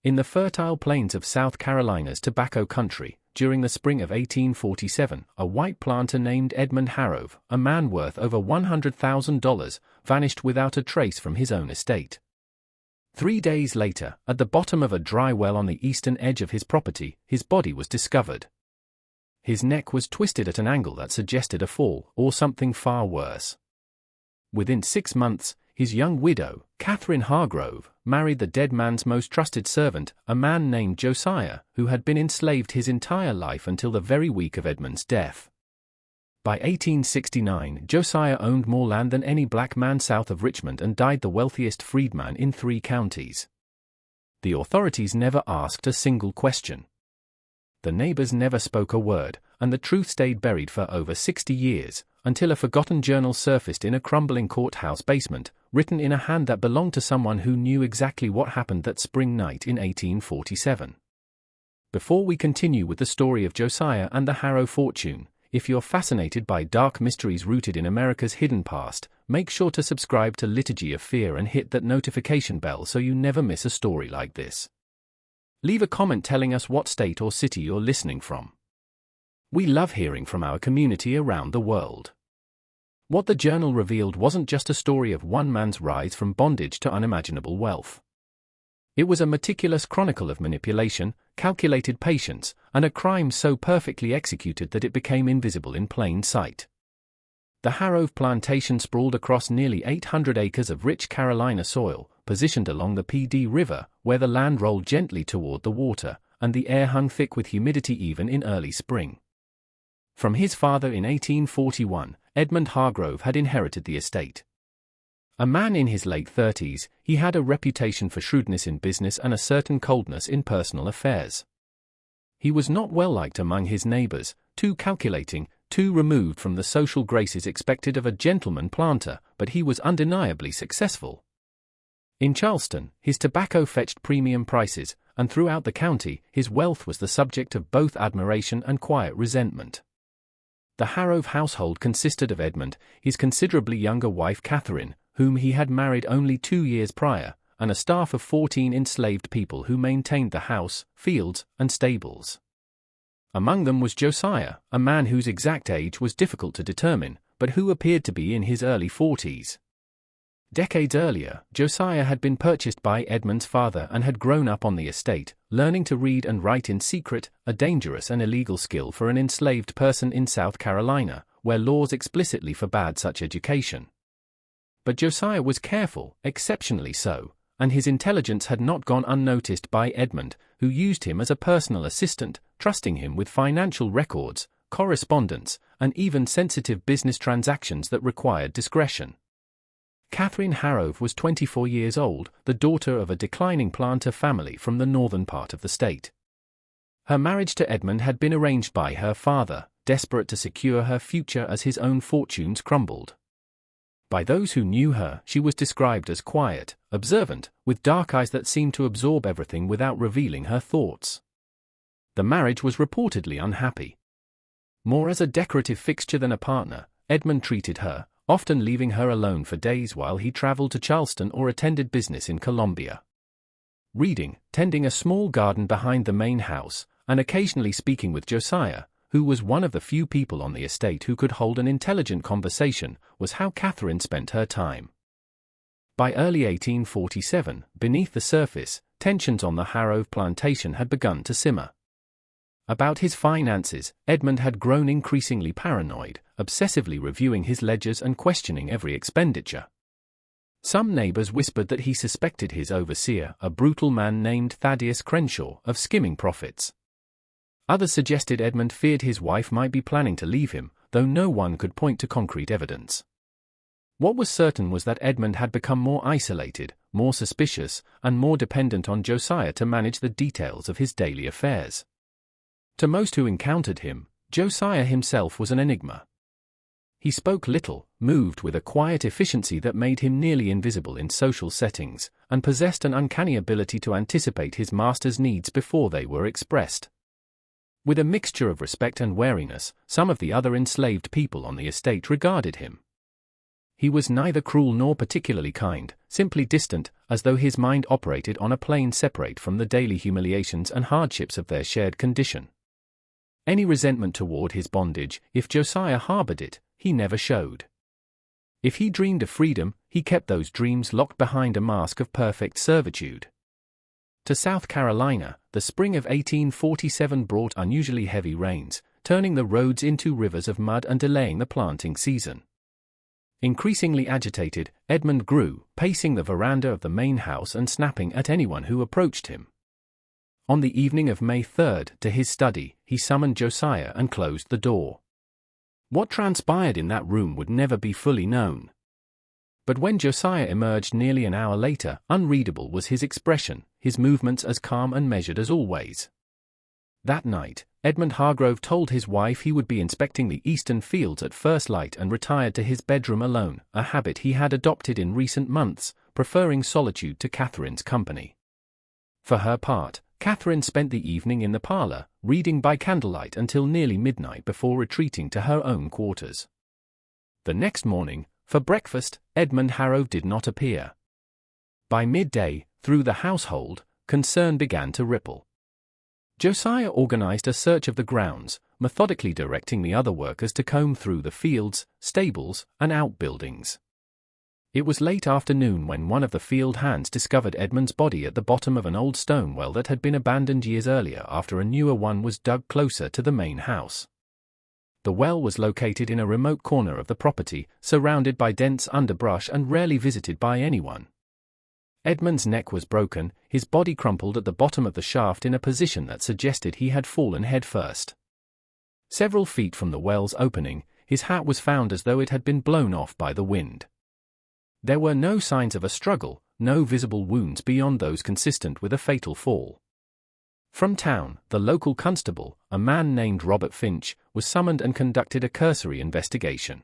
In the fertile plains of South Carolina's tobacco country, during the spring of 1847, a white planter named Edmund Harrove, a man worth over $100,000, vanished without a trace from his own estate. 3 days later, at the bottom of a dry well on the eastern edge of his property, his body was discovered. His neck was twisted at an angle that suggested a fall, or something far worse. Within 6 months, his young widow, Catherine Hargrove, married the dead man's most trusted servant, a man named Josiah, who had been enslaved his entire life until the very week of Edmund's death. By 1869, Josiah owned more land than any black man south of Richmond and died the wealthiest freedman in 3 counties. The authorities never asked a single question. The neighbors never spoke a word, and the truth stayed buried for over 60 years, until a forgotten journal surfaced in a crumbling courthouse basement, written in a hand that belonged to someone who knew exactly what happened that spring night in 1847. Before we continue with the story of Josiah and the Harrove fortune, if you're fascinated by dark mysteries rooted in America's hidden past, make sure to subscribe to Liturgy of Fear and hit that notification bell so you never miss a story like this. Leave a comment telling us what state or city you're listening from. We love hearing from our community around the world. What the journal revealed wasn't just a story of one man's rise from bondage to unimaginable wealth. It was a meticulous chronicle of manipulation, calculated patience, and a crime so perfectly executed that it became invisible in plain sight. The Harrove plantation sprawled across nearly 800 acres of rich Carolina soil, positioned along the PD River, where the land rolled gently toward the water, and the air hung thick with humidity even in early spring. From his father in 1841, Edmund Hargrove had inherited the estate. A man in his late 30s, he had a reputation for shrewdness in business and a certain coldness in personal affairs. He was not well liked among his neighbors, too calculating, too removed from the social graces expected of a gentleman planter, but he was undeniably successful. In Charleston, his tobacco fetched premium prices, and throughout the county, his wealth was the subject of both admiration and quiet resentment. The Harrove household consisted of Edmund, his considerably younger wife Catherine, whom he had married only 2 years prior, and a staff of 14 enslaved people who maintained the house, fields, and stables. Among them was Josiah, a man whose exact age was difficult to determine, but who appeared to be in his early 40s. Decades earlier, Josiah had been purchased by Edmund's father and had grown up on the estate, learning to read and write in secret, a dangerous and illegal skill for an enslaved person in South Carolina, where laws explicitly forbade such education. But Josiah was careful, exceptionally so, and his intelligence had not gone unnoticed by Edmund, who used him as a personal assistant, trusting him with financial records, correspondence, and even sensitive business transactions that required discretion. Catherine Harrove was 24 years old, the daughter of a declining planter family from the northern part of the state. Her marriage to Edmund had been arranged by her father, desperate to secure her future as his own fortunes crumbled. By those who knew her, she was described as quiet, observant, with dark eyes that seemed to absorb everything without revealing her thoughts. The marriage was reportedly unhappy. More as a decorative fixture than a partner, Edmund treated her, often leaving her alone for days while he traveled to Charleston or attended business in Columbia. Reading, tending a small garden behind the main house, and occasionally speaking with Josiah, who was one of the few people on the estate who could hold an intelligent conversation, was how Catherine spent her time. By early 1847, beneath the surface, tensions on the Harrove plantation had begun to simmer. About his finances, Edmund had grown increasingly paranoid, obsessively reviewing his ledgers and questioning every expenditure. Some neighbors whispered that he suspected his overseer, a brutal man named Thaddeus Crenshaw, of skimming profits. Others suggested Edmund feared his wife might be planning to leave him, though no one could point to concrete evidence. What was certain was that Edmund had become more isolated, more suspicious, and more dependent on Josiah to manage the details of his daily affairs. To most who encountered him, Josiah himself was an enigma. He spoke little, moved with a quiet efficiency that made him nearly invisible in social settings, and possessed an uncanny ability to anticipate his master's needs before they were expressed. With a mixture of respect and wariness, some of the other enslaved people on the estate regarded him. He was neither cruel nor particularly kind, simply distant, as though his mind operated on a plane separate from the daily humiliations and hardships of their shared condition. Any resentment toward his bondage, if Josiah harbored it, he never showed. If he dreamed of freedom, he kept those dreams locked behind a mask of perfect servitude. To South Carolina, the spring of 1847 brought unusually heavy rains, turning the roads into rivers of mud and delaying the planting season. Increasingly agitated, Edmund grew, pacing the veranda of the main house and snapping at anyone who approached him. On the evening of May 3, to his study, he summoned Josiah and closed the door. What transpired in that room would never be fully known. But when Josiah emerged nearly an hour later, unreadable was his expression, his movements as calm and measured as always. That night, Edmund Hargrove told his wife he would be inspecting the eastern fields at first light and retired to his bedroom alone, a habit he had adopted in recent months, preferring solitude to Catherine's company. For her part, Catherine spent the evening in the parlor, reading by candlelight until nearly midnight before retreating to her own quarters. The next morning, for breakfast, Edmund Hargrove did not appear. By midday, through the household, concern began to ripple. Josiah organized a search of the grounds, methodically directing the other workers to comb through the fields, stables, and outbuildings. It was late afternoon when one of the field hands discovered Edmund's body at the bottom of an old stone well that had been abandoned years earlier after a newer one was dug closer to the main house. The well was located in a remote corner of the property, surrounded by dense underbrush and rarely visited by anyone. Edmund's neck was broken, his body crumpled at the bottom of the shaft in a position that suggested he had fallen headfirst. Several feet from the well's opening, his hat was found as though it had been blown off by the wind. There were no signs of a struggle, no visible wounds beyond those consistent with a fatal fall. From town, the local constable, a man named Robert Finch, was summoned and conducted a cursory investigation.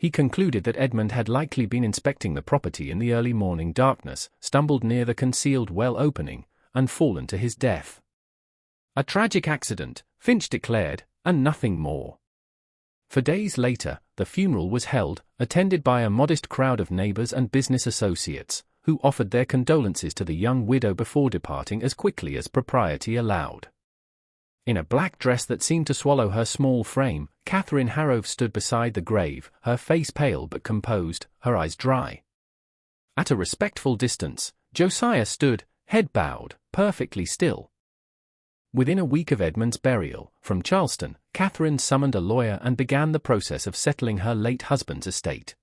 He concluded that Edmund had likely been inspecting the property in the early morning darkness, stumbled near the concealed well opening, and fallen to his death. A tragic accident, Finch declared, and nothing more. For days later, the funeral was held, attended by a modest crowd of neighbors and business associates, who offered their condolences to the young widow before departing as quickly as propriety allowed. In a black dress that seemed to swallow her small frame, Catherine Hargrove stood beside the grave, her face pale but composed, her eyes dry. At a respectful distance, Josiah stood, head bowed, perfectly still. Within a week of Edmund's burial, from Charleston, Catherine summoned a lawyer and began the process of settling her late husband's estate.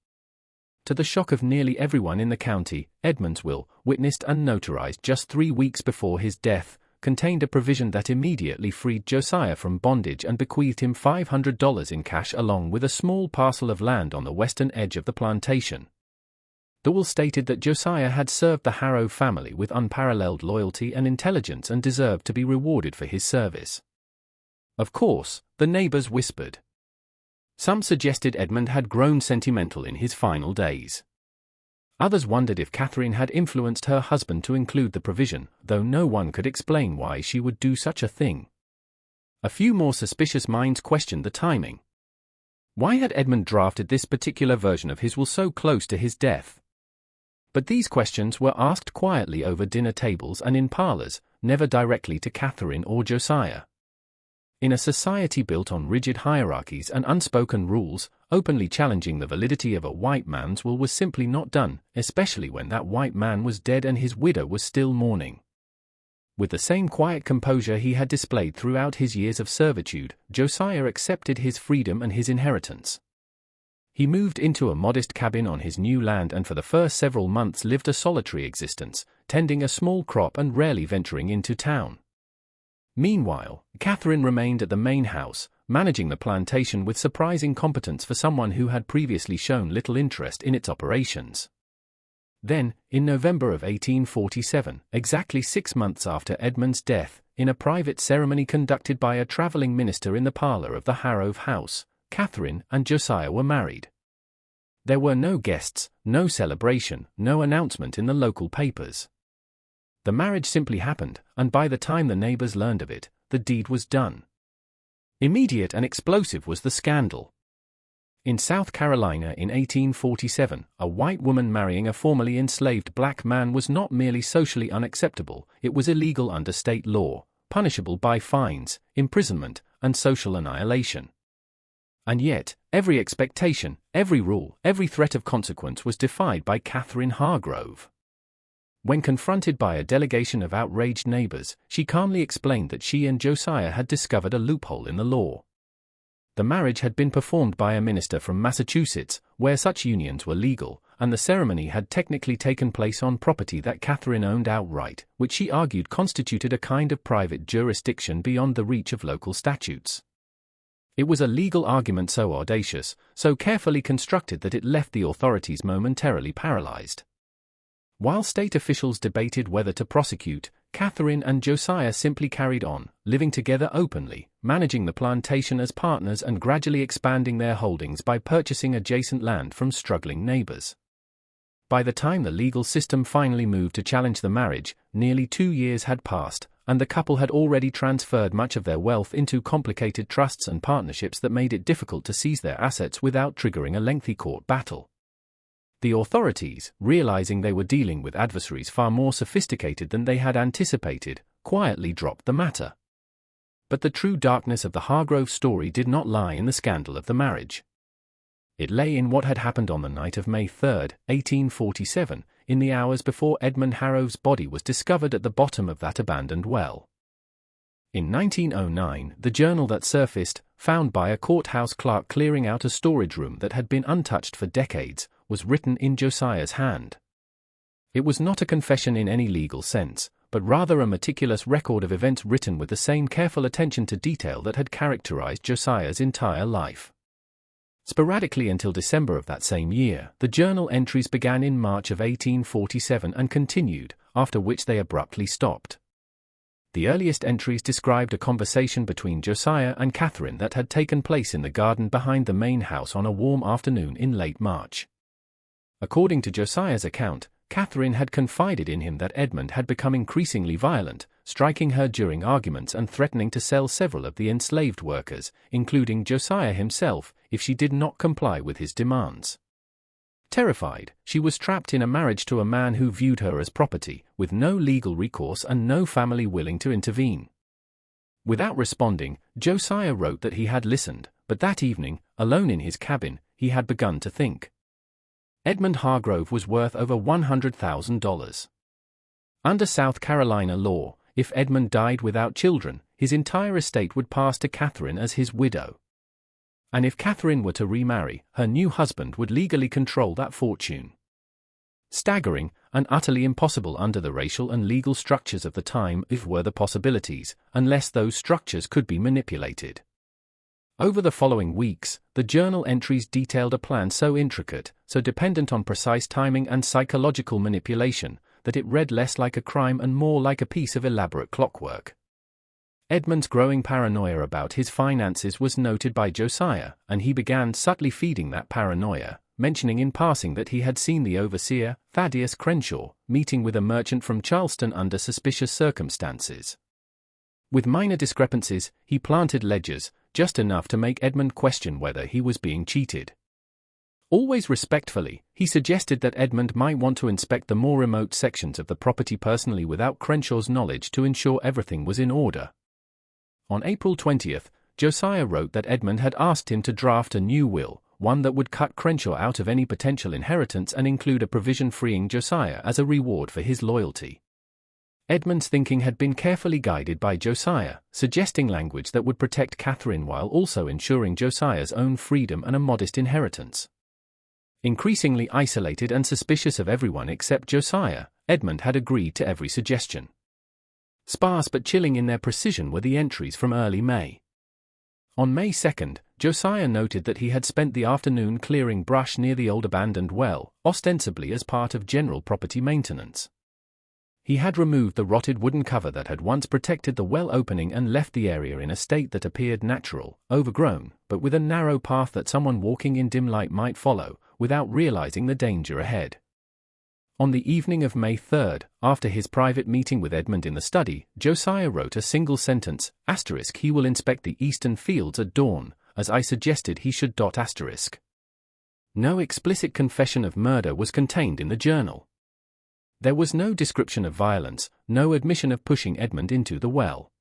To the shock of nearly everyone in the county, Edmund's will, witnessed and notarized just 3 weeks before his death, contained a provision that immediately freed Josiah from bondage and bequeathed him $500 in cash along with a small parcel of land on the western edge of the plantation. The will stated that Josiah had served the Hargrove family with unparalleled loyalty and intelligence and deserved to be rewarded for his service. Of course, the neighbors whispered. Some suggested Edmund had grown sentimental in his final days. Others wondered if Catherine had influenced her husband to include the provision, though no one could explain why she would do such a thing. A few more suspicious minds questioned the timing. Why had Edmund drafted this particular version of his will so close to his death? But these questions were asked quietly over dinner tables and in parlors, never directly to Catherine or Josiah. In a society built on rigid hierarchies and unspoken rules, openly challenging the validity of a white man's will was simply not done, especially when that white man was dead and his widow was still mourning. With the same quiet composure he had displayed throughout his years of servitude, Josiah accepted his freedom and his inheritance. He moved into a modest cabin on his new land and for the first several months lived a solitary existence, tending a small crop and rarely venturing into town. Meanwhile, Catherine remained at the main house, managing the plantation with surprising competence for someone who had previously shown little interest in its operations. Then, in November of 1847, exactly 6 months after Edmund's death, in a private ceremony conducted by a traveling minister in the parlor of the Hargrove house, Catherine and Josiah were married. There were no guests, no celebration, no announcement in the local papers. The marriage simply happened, and by the time the neighbors learned of it, the deed was done. Immediate and explosive was the scandal. In South Carolina in 1847, a white woman marrying a formerly enslaved black man was not merely socially unacceptable, it was illegal under state law, punishable by fines, imprisonment, and social annihilation. And yet, every expectation, every rule, every threat of consequence was defied by Catherine Hargrove. When confronted by a delegation of outraged neighbors, she calmly explained that she and Josiah had discovered a loophole in the law. The marriage had been performed by a minister from Massachusetts, where such unions were legal, and the ceremony had technically taken place on property that Catherine owned outright, which she argued constituted a kind of private jurisdiction beyond the reach of local statutes. It was a legal argument so audacious, so carefully constructed that it left the authorities momentarily paralyzed. While state officials debated whether to prosecute, Catherine and Josiah simply carried on, living together openly, managing the plantation as partners and gradually expanding their holdings by purchasing adjacent land from struggling neighbors. By the time the legal system finally moved to challenge the marriage, nearly 2 years had passed, and the couple had already transferred much of their wealth into complicated trusts and partnerships that made it difficult to seize their assets without triggering a lengthy court battle. The authorities, realizing they were dealing with adversaries far more sophisticated than they had anticipated, quietly dropped the matter. But the true darkness of the Hargrove story did not lie in the scandal of the marriage. It lay in what had happened on the night of May 3, 1847, in the hours before Edmund Harrove's body was discovered at the bottom of that abandoned well. In 1909, the journal that surfaced, found by a courthouse clerk clearing out a storage room that had been untouched for decades, was written in Josiah's hand. It was not a confession in any legal sense, but rather a meticulous record of events written with the same careful attention to detail that had characterized Josiah's entire life. Sporadically until December of that same year, the journal entries began in March of 1847 and continued, after which they abruptly stopped. The earliest entries described a conversation between Josiah and Catherine that had taken place in the garden behind the main house on a warm afternoon in late March. According to Josiah's account, Catherine had confided in him that Edmund had become increasingly violent, striking her during arguments and threatening to sell several of the enslaved workers, including Josiah himself, if she did not comply with his demands. Terrified, she was trapped in a marriage to a man who viewed her as property, with no legal recourse and no family willing to intervene. Without responding, Josiah wrote that he had listened, but that evening, alone in his cabin, he had begun to think. Edmund Hargrove was worth over $100,000. Under South Carolina law, if Edmund died without children, his entire estate would pass to Catherine as his widow. And if Catherine were to remarry, her new husband would legally control that fortune. Staggering, and utterly impossible under the racial and legal structures of the time if were the possibilities, unless those structures could be manipulated. Over the following weeks, the journal entries detailed a plan so intricate, so dependent on precise timing and psychological manipulation, that it read less like a crime and more like a piece of elaborate clockwork. Edmund's growing paranoia about his finances was noted by Josiah, and he began subtly feeding that paranoia, mentioning in passing that he had seen the overseer, Thaddeus Crenshaw, meeting with a merchant from Charleston under suspicious circumstances. With minor discrepancies, he planted ledgers, just enough to make Edmund question whether he was being cheated. Always respectfully, he suggested that Edmund might want to inspect the more remote sections of the property personally without Crenshaw's knowledge to ensure everything was in order. On April 20, Josiah wrote that Edmund had asked him to draft a new will, one that would cut Crenshaw out of any potential inheritance and include a provision freeing Josiah as a reward for his loyalty. Edmund's thinking had been carefully guided by Josiah, suggesting language that would protect Catherine while also ensuring Josiah's own freedom and a modest inheritance. Increasingly isolated and suspicious of everyone except Josiah, Edmund had agreed to every suggestion. Sparse but chilling in their precision were the entries from early May. On May 2, Josiah noted that he had spent the afternoon clearing brush near the old abandoned well, ostensibly as part of general property maintenance. He had removed the rotted wooden cover that had once protected the well opening and left the area in a state that appeared natural, overgrown, but with a narrow path that someone walking in dim light might follow, without realizing the danger ahead. On the evening of May 3, after his private meeting with Edmund in the study, Josiah wrote a single sentence, **He will inspect the eastern fields at dawn, as I suggested he should. **. No explicit confession of murder was contained in the journal. There was no description of violence, no admission of pushing Edmund into the well.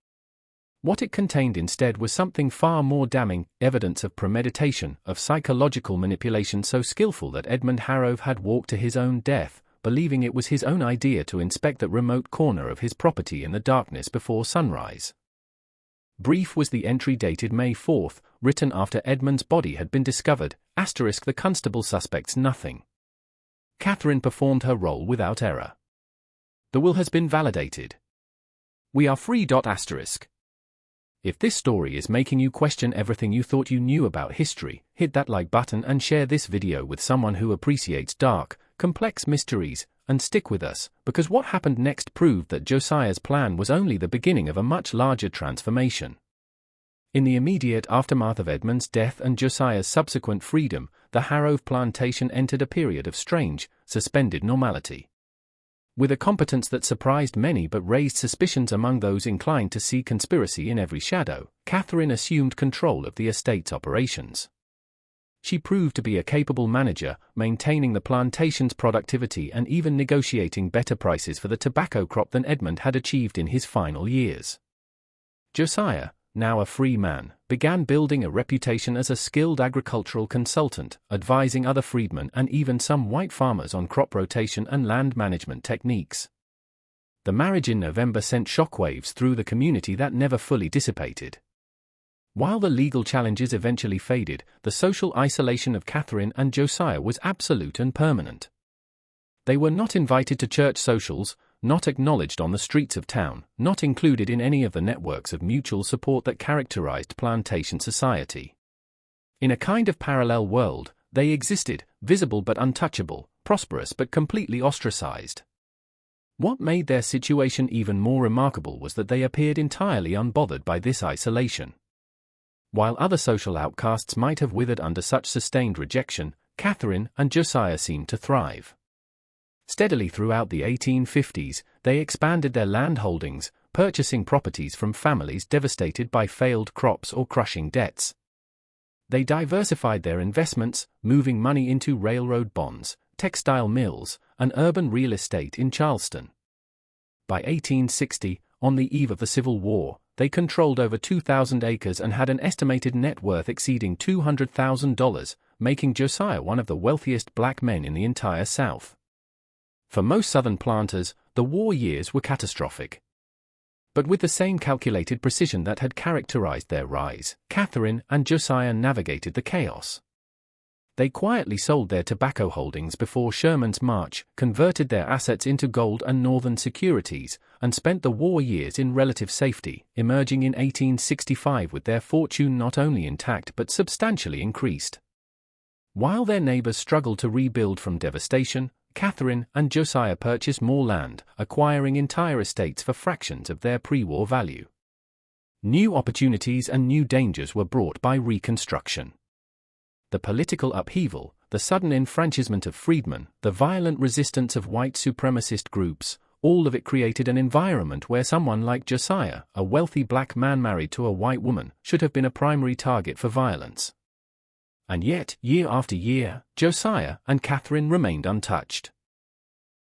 What it contained instead was something far more damning, evidence of premeditation, of psychological manipulation so skillful that Edmund Harrove had walked to his own death, believing it was his own idea to inspect that remote corner of his property in the darkness before sunrise. Brief was the entry dated May 4, written after Edmund's body had been discovered, *, the constable suspects nothing. Catherine performed her role without error. The will has been validated. We are free. If this story is making you question everything you thought you knew about history, hit that like button and share this video with someone who appreciates dark, complex mysteries, and stick with us, because what happened next proved that Josiah's plan was only the beginning of a much larger transformation. In the immediate aftermath of Edmund's death and Josiah's subsequent freedom, the Harrove plantation entered a period of strange, suspended normality. With a competence that surprised many but raised suspicions among those inclined to see conspiracy in every shadow, Catherine assumed control of the estate's operations. She proved to be a capable manager, maintaining the plantation's productivity and even negotiating better prices for the tobacco crop than Edmund had achieved in his final years. Josiah, now a free man, began building a reputation as a skilled agricultural consultant, advising other freedmen and even some white farmers on crop rotation and land management techniques. The marriage in November sent shockwaves through the community that never fully dissipated. While the legal challenges eventually faded, the social isolation of Catherine and Josiah was absolute and permanent. They were not invited to church socials, not acknowledged on the streets of town, not included in any of the networks of mutual support that characterized plantation society. In a kind of parallel world, they existed, visible but untouchable, prosperous but completely ostracized. What made their situation even more remarkable was that they appeared entirely unbothered by this isolation. While other social outcasts might have withered under such sustained rejection, Catherine and Josiah seemed to thrive. Steadily throughout the 1850s, they expanded their land holdings, purchasing properties from families devastated by failed crops or crushing debts. They diversified their investments, moving money into railroad bonds, textile mills, and urban real estate in Charleston. By 1860, on the eve of the Civil War, they controlled over 2,000 acres and had an estimated net worth exceeding $200,000, making Josiah one of the wealthiest black men in the entire South. For most Southern planters, the war years were catastrophic. But with the same calculated precision that had characterized their rise, Catherine and Josiah navigated the chaos. They quietly sold their tobacco holdings before Sherman's march, converted their assets into gold and Northern securities, and spent the war years in relative safety, emerging in 1865 with their fortune not only intact but substantially increased. While their neighbors struggled to rebuild from devastation, Catherine and Josiah purchased more land, acquiring entire estates for fractions of their pre-war value. New opportunities and new dangers were brought by Reconstruction. The political upheaval, the sudden enfranchisement of freedmen, the violent resistance of white supremacist groups, all of it created an environment where someone like Josiah, a wealthy black man married to a white woman, should have been a primary target for violence. And yet, year after year, Josiah and Catherine remained untouched.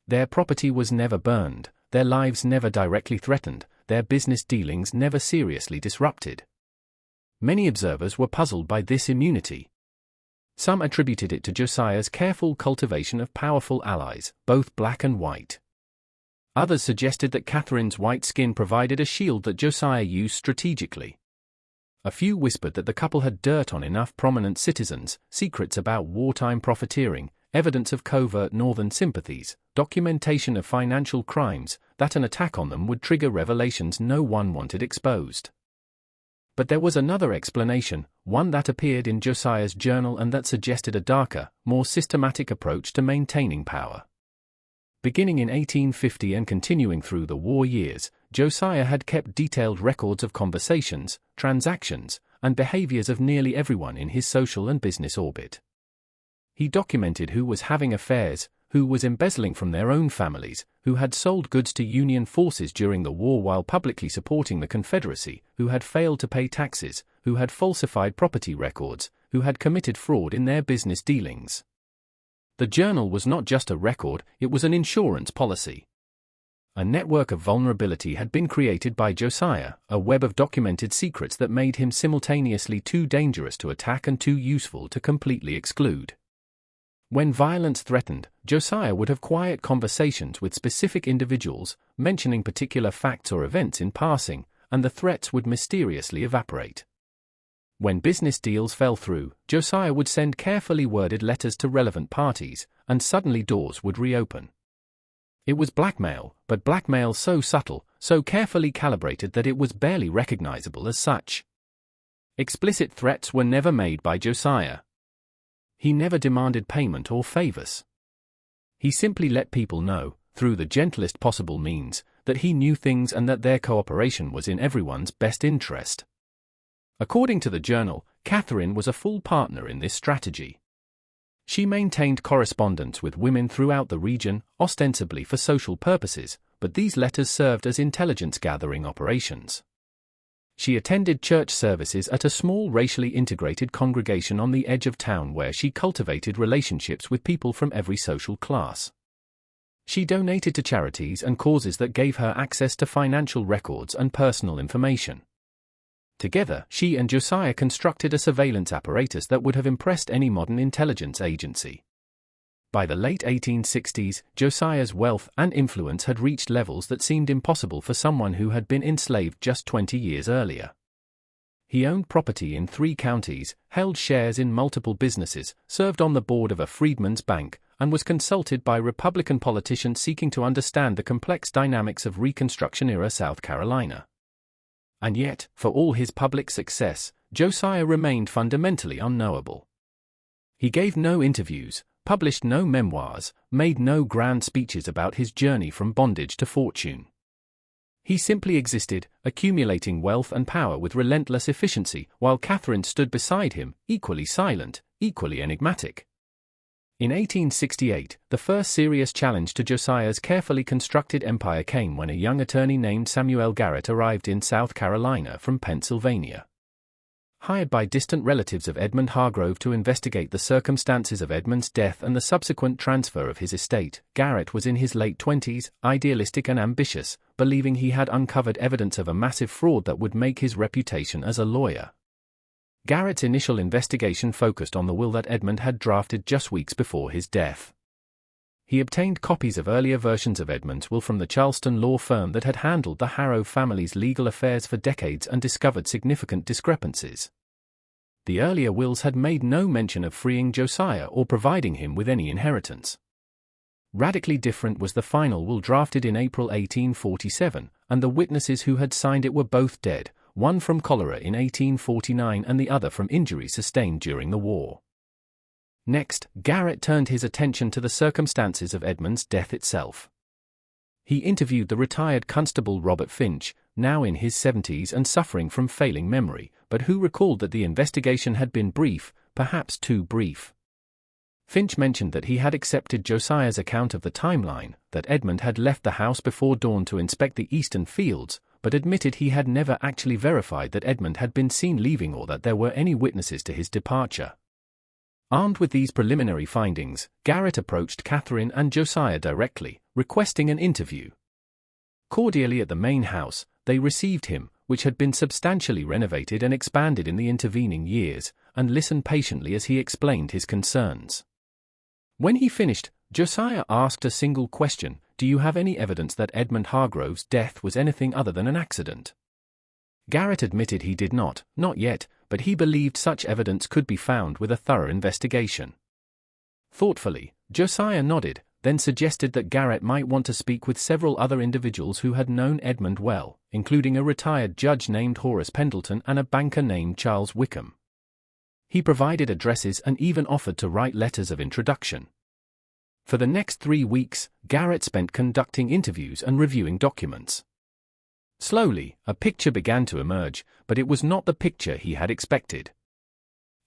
Their property was never burned, their lives never directly threatened, their business dealings never seriously disrupted. Many observers were puzzled by this immunity. Some attributed it to Josiah's careful cultivation of powerful allies, both black and white. Others suggested that Catherine's white skin provided a shield that Josiah used strategically. A few whispered that the couple had dirt on enough prominent citizens, secrets about wartime profiteering, evidence of covert Northern sympathies, documentation of financial crimes, that an attack on them would trigger revelations no one wanted exposed. But there was another explanation, one that appeared in Josiah's journal and that suggested a darker, more systematic approach to maintaining power. Beginning in 1850 and continuing through the war years, Josiah had kept detailed records of conversations, transactions, and behaviors of nearly everyone in his social and business orbit. He documented who was having affairs, who was embezzling from their own families, who had sold goods to Union forces during the war while publicly supporting the Confederacy, who had failed to pay taxes, who had falsified property records, who had committed fraud in their business dealings. The journal was not just a record, it was an insurance policy. A network of vulnerability had been created by Josiah, a web of documented secrets that made him simultaneously too dangerous to attack and too useful to completely exclude. When violence threatened, Josiah would have quiet conversations with specific individuals, mentioning particular facts or events in passing, and the threats would mysteriously evaporate. When business deals fell through, Josiah would send carefully worded letters to relevant parties, and suddenly doors would reopen. It was blackmail, but blackmail so subtle, so carefully calibrated that it was barely recognizable as such. Explicit threats were never made by Josiah. He never demanded payment or favors. He simply let people know, through the gentlest possible means, that he knew things and that their cooperation was in everyone's best interest. According to the journal, Catherine was a full partner in this strategy. She maintained correspondence with women throughout the region, ostensibly for social purposes, but these letters served as intelligence-gathering operations. She attended church services at a small racially integrated congregation on the edge of town where she cultivated relationships with people from every social class. She donated to charities and causes that gave her access to financial records and personal information. Together, she and Josiah constructed a surveillance apparatus that would have impressed any modern intelligence agency. By the late 1860s, Josiah's wealth and influence had reached levels that seemed impossible for someone who had been enslaved just 20 years earlier. He owned property in 3 counties, held shares in multiple businesses, served on the board of a freedmen's bank, and was consulted by Republican politicians seeking to understand the complex dynamics of Reconstruction-era South Carolina. And yet, for all his public success, Josiah remained fundamentally unknowable. He gave no interviews, published no memoirs, made no grand speeches about his journey from bondage to fortune. He simply existed, accumulating wealth and power with relentless efficiency, while Catherine stood beside him, equally silent, equally enigmatic. In 1868, the first serious challenge to Josiah's carefully constructed empire came when a young attorney named Samuel Garrett arrived in South Carolina from Pennsylvania. Hired by distant relatives of Edmund Hargrove to investigate the circumstances of Edmund's death and the subsequent transfer of his estate, Garrett was in his late 20s, idealistic and ambitious, believing he had uncovered evidence of a massive fraud that would make his reputation as a lawyer. Garrett's initial investigation focused on the will that Edmund had drafted just weeks before his death. He obtained copies of earlier versions of Edmund's will from the Charleston law firm that had handled the Harrove family's legal affairs for decades and discovered significant discrepancies. The earlier wills had made no mention of freeing Josiah or providing him with any inheritance. Radically different was the final will drafted in April 1847, and the witnesses who had signed it were both dead, one from cholera in 1849 and the other from injuries sustained during the war. Next, Garrett turned his attention to the circumstances of Edmund's death itself. He interviewed the retired Constable Robert Finch, now in his 70s and suffering from failing memory, but who recalled that the investigation had been brief, perhaps too brief. Finch mentioned that he had accepted Josiah's account of the timeline, that Edmund had left the house before dawn to inspect the eastern fields, but admitted he had never actually verified that Edmund had been seen leaving or that there were any witnesses to his departure. Armed with these preliminary findings, Garrett approached Catherine and Josiah directly, requesting an interview. Cordially at the main house, they received him, which had been substantially renovated and expanded in the intervening years, and listened patiently as he explained his concerns. When he finished, Josiah asked a single question: "Do you have any evidence that Edmund Hargrove's death was anything other than an accident?" Garrett admitted he did not yet, but he believed such evidence could be found with a thorough investigation. Thoughtfully, Josiah nodded, then suggested that Garrett might want to speak with several other individuals who had known Edmund well, including a retired judge named Horace Pendleton and a banker named Charles Wickham. He provided addresses and even offered to write letters of introduction. For the next 3 weeks, Garrett spent conducting interviews and reviewing documents. Slowly, a picture began to emerge, but it was not the picture he had expected.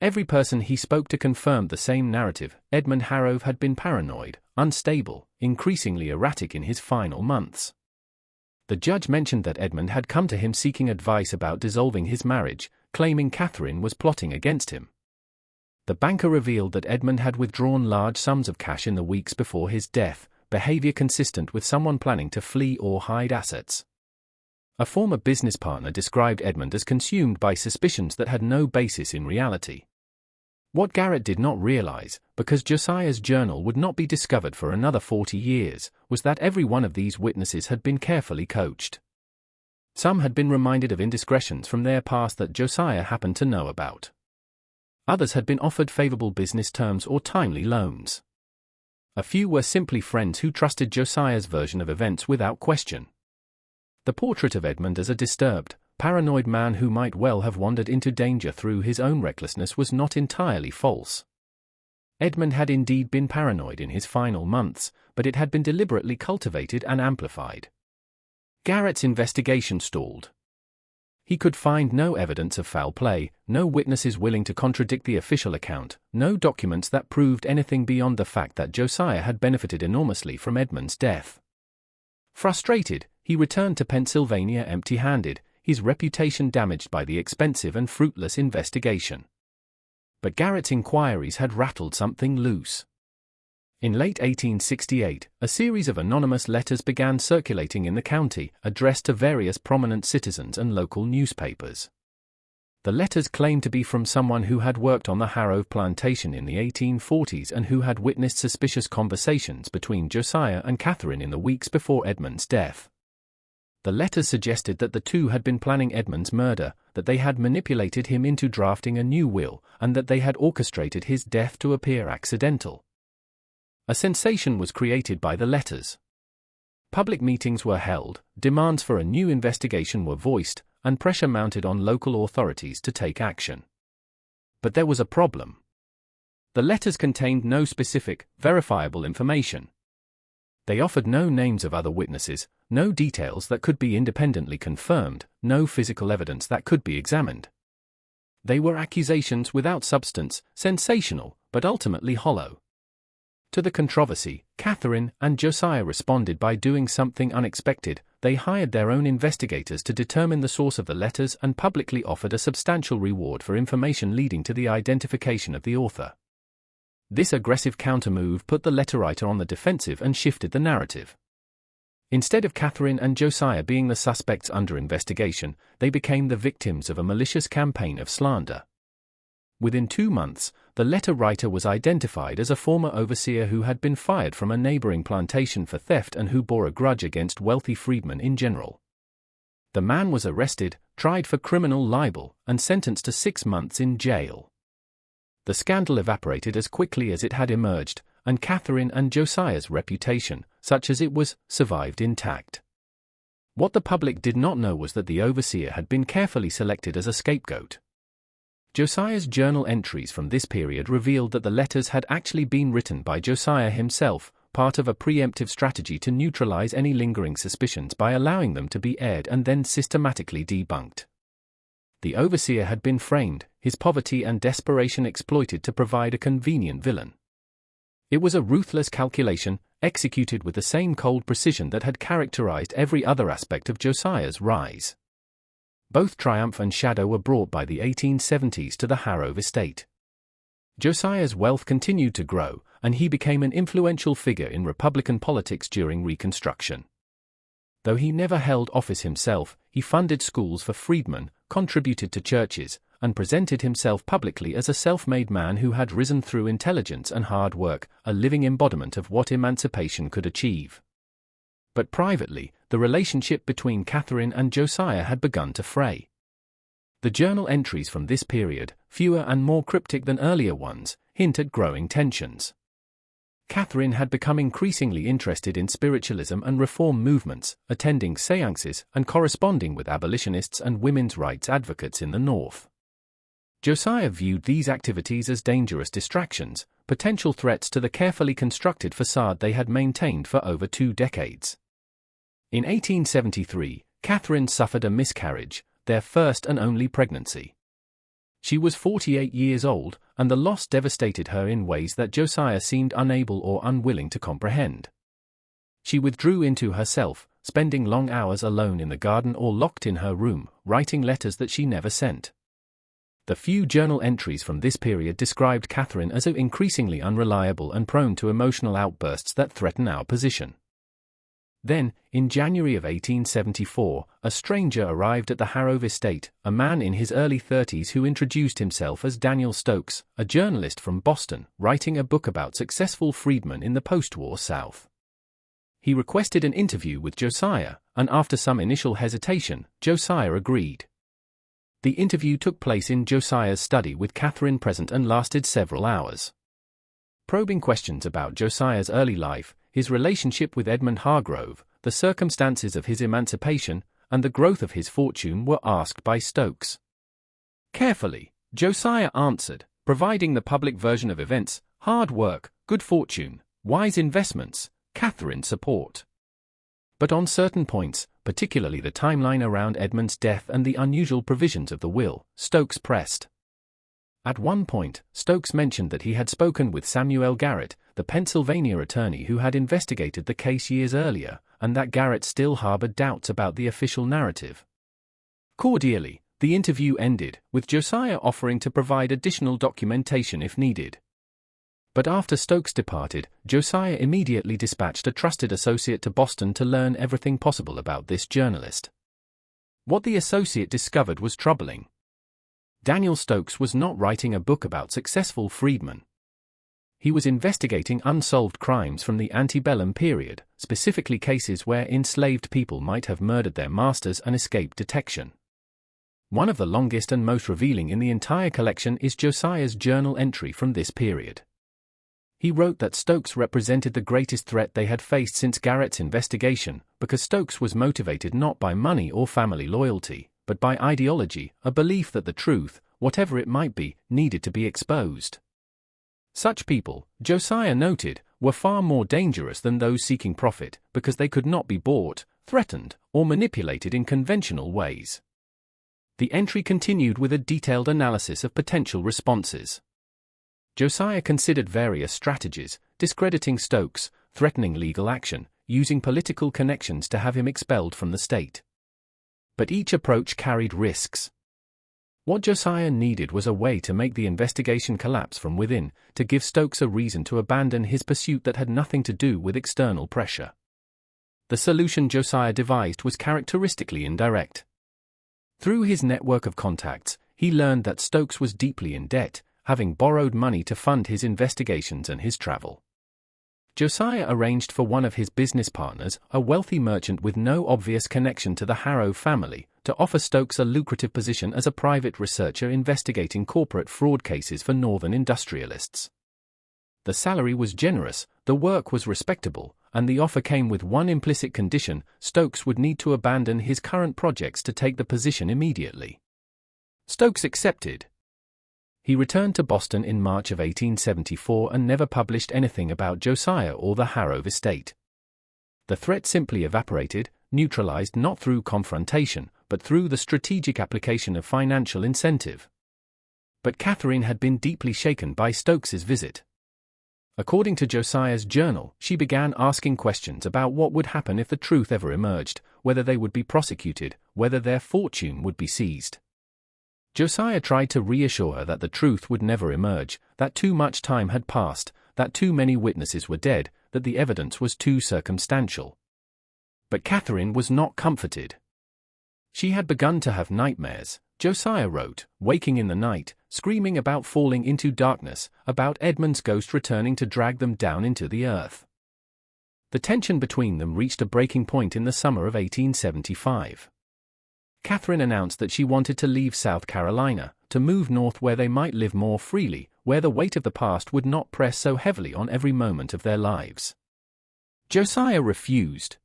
Every person he spoke to confirmed the same narrative: Edmund Harrove had been paranoid, unstable, increasingly erratic in his final months. The judge mentioned that Edmund had come to him seeking advice about dissolving his marriage, claiming Catherine was plotting against him. The banker revealed that Edmund had withdrawn large sums of cash in the weeks before his death, behavior consistent with someone planning to flee or hide assets. A former business partner described Edmund as consumed by suspicions that had no basis in reality. What Garrett did not realize, because Josiah's journal would not be discovered for another 40 years, was that every one of these witnesses had been carefully coached. Some had been reminded of indiscretions from their past that Josiah happened to know about. Others had been offered favorable business terms or timely loans. A few were simply friends who trusted Josiah's version of events without question. The portrait of Edmund as a disturbed, paranoid man who might well have wandered into danger through his own recklessness was not entirely false. Edmund had indeed been paranoid in his final months, but it had been deliberately cultivated and amplified. Garrett's investigation stalled. He could find no evidence of foul play, no witnesses willing to contradict the official account, no documents that proved anything beyond the fact that Josiah had benefited enormously from Edmund's death. Frustrated, he returned to Pennsylvania empty-handed, his reputation damaged by the expensive and fruitless investigation. But Garrett's inquiries had rattled something loose. In late 1868, a series of anonymous letters began circulating in the county, addressed to various prominent citizens and local newspapers. The letters claimed to be from someone who had worked on the Harrow plantation in the 1840s and who had witnessed suspicious conversations between Josiah and Catherine in the weeks before Edmund's death. The letters suggested that the two had been planning Edmund's murder, that they had manipulated him into drafting a new will, and that they had orchestrated his death to appear accidental. A sensation was created by the letters. Public meetings were held, demands for a new investigation were voiced, and pressure mounted on local authorities to take action. But there was a problem. The letters contained no specific, verifiable information. They offered no names of other witnesses, no details that could be independently confirmed, no physical evidence that could be examined. They were accusations without substance, sensational, but ultimately hollow. To the controversy, Catherine and Josiah responded by doing something unexpected. They hired their own investigators to determine the source of the letters and publicly offered a substantial reward for information leading to the identification of the author. This aggressive countermove put the letter writer on the defensive and shifted the narrative. Instead of Catherine and Josiah being the suspects under investigation, they became the victims of a malicious campaign of slander. Within 2 months, the letter writer was identified as a former overseer who had been fired from a neighboring plantation for theft and who bore a grudge against wealthy freedmen in general. The man was arrested, tried for criminal libel, and sentenced to 6 months in jail. The scandal evaporated as quickly as it had emerged, and Catherine and Josiah's reputation, such as it was, survived intact. What the public did not know was that the overseer had been carefully selected as a scapegoat. Josiah's journal entries from this period revealed that the letters had actually been written by Josiah himself, part of a preemptive strategy to neutralize any lingering suspicions by allowing them to be aired and then systematically debunked. The overseer had been framed, his poverty and desperation exploited to provide a convenient villain. It was a ruthless calculation, executed with the same cold precision that had characterized every other aspect of Josiah's rise. Both triumph and shadow were brought by the 1870s to the Harrow estate. Josiah's wealth continued to grow, and he became an influential figure in Republican politics during Reconstruction. Though he never held office himself, he funded schools for freedmen, contributed to churches, and presented himself publicly as a self-made man who had risen through intelligence and hard work, a living embodiment of what emancipation could achieve. But privately, the relationship between Catherine and Josiah had begun to fray. The journal entries from this period, fewer and more cryptic than earlier ones, hint at growing tensions. Catherine had become increasingly interested in spiritualism and reform movements, attending séances and corresponding with abolitionists and women's rights advocates in the North. Josiah viewed these activities as dangerous distractions, potential threats to the carefully constructed facade they had maintained for over 2 decades. In 1873, Catherine suffered a miscarriage, their first and only pregnancy. She was 48 years old, and the loss devastated her in ways that Josiah seemed unable or unwilling to comprehend. She withdrew into herself, spending long hours alone in the garden or locked in her room, writing letters that she never sent. The few journal entries from this period described Catherine as increasingly unreliable and prone to emotional outbursts that threaten our position. Then, in January of 1874, a stranger arrived at the Harrow estate, a man in his early 30s who introduced himself as Daniel Stokes, a journalist from Boston, writing a book about successful freedmen in the post-war South. He requested an interview with Josiah, and after some initial hesitation, Josiah agreed. The interview took place in Josiah's study with Catherine present and lasted several hours. Probing questions about Josiah's early life, his relationship with Edmund Hargrove, the circumstances of his emancipation, and the growth of his fortune were asked by Stokes. Carefully, Josiah answered, providing the public version of events: hard work, good fortune, wise investments, Catherine support. But on certain points, particularly the timeline around Edmund's death and the unusual provisions of the will, Stokes pressed. At one point, Stokes mentioned that he had spoken with Samuel Garrett, the Pennsylvania attorney who had investigated the case years earlier, and that Garrett still harbored doubts about the official narrative. Cordially, the interview ended, with Josiah offering to provide additional documentation if needed. But after Stokes departed, Josiah immediately dispatched a trusted associate to Boston to learn everything possible about this journalist. What the associate discovered was troubling. Daniel Stokes was not writing a book about successful freedmen. He was investigating unsolved crimes from the antebellum period, specifically cases where enslaved people might have murdered their masters and escaped detection. One of the longest and most revealing in the entire collection is Josiah's journal entry from this period. He wrote that Stokes represented the greatest threat they had faced since Garrett's investigation, because Stokes was motivated not by money or family loyalty, but by ideology, a belief that the truth, whatever it might be, needed to be exposed. Such people, Josiah noted, were far more dangerous than those seeking profit, because they could not be bought, threatened, or manipulated in conventional ways. The entry continued with a detailed analysis of potential responses. Josiah considered various strategies, discrediting Stokes, threatening legal action, using political connections to have him expelled from the state. But each approach carried risks. What Josiah needed was a way to make the investigation collapse from within, to give Stokes a reason to abandon his pursuit that had nothing to do with external pressure. The solution Josiah devised was characteristically indirect. Through his network of contacts, he learned that Stokes was deeply in debt, having borrowed money to fund his investigations and his travel. Josiah arranged for one of his business partners, a wealthy merchant with no obvious connection to the Harrow family, to offer Stokes a lucrative position as a private researcher investigating corporate fraud cases for northern industrialists. The salary was generous, the work was respectable, and the offer came with one implicit condition: Stokes would need to abandon his current projects to take the position immediately. Stokes accepted. He returned to Boston in March of 1874 and never published anything about Josiah or the Harrow estate. The threat simply evaporated, neutralized not through confrontation, but through the strategic application of financial incentive. But Catherine had been deeply shaken by Stokes's visit. According to Josiah's journal, she began asking questions about what would happen if the truth ever emerged, whether they would be prosecuted, whether their fortune would be seized. Josiah tried to reassure her that the truth would never emerge, that too much time had passed, that too many witnesses were dead, that the evidence was too circumstantial. But Catherine was not comforted. She had begun to have nightmares, Josiah wrote, waking in the night, screaming about falling into darkness, about Edmund's ghost returning to drag them down into the earth. The tension between them reached a breaking point in the summer of 1875. Catherine announced that she wanted to leave South Carolina, to move north where they might live more freely, where the weight of the past would not press so heavily on every moment of their lives. Josiah refused.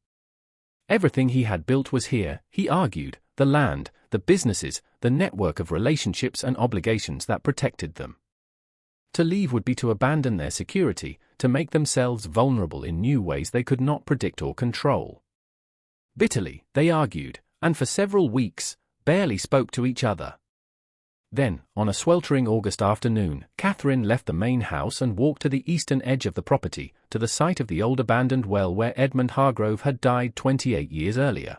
Everything he had built was here, he argued: the land, the businesses, the network of relationships and obligations that protected them. To leave would be to abandon their security, to make themselves vulnerable in new ways they could not predict or control. Bitterly, they argued, and for several weeks, barely spoke to each other. Then, on a sweltering August afternoon, Catherine left the main house and walked to the eastern edge of the property, to the site of the old abandoned well where Edmund Hargrove had died 28 years earlier.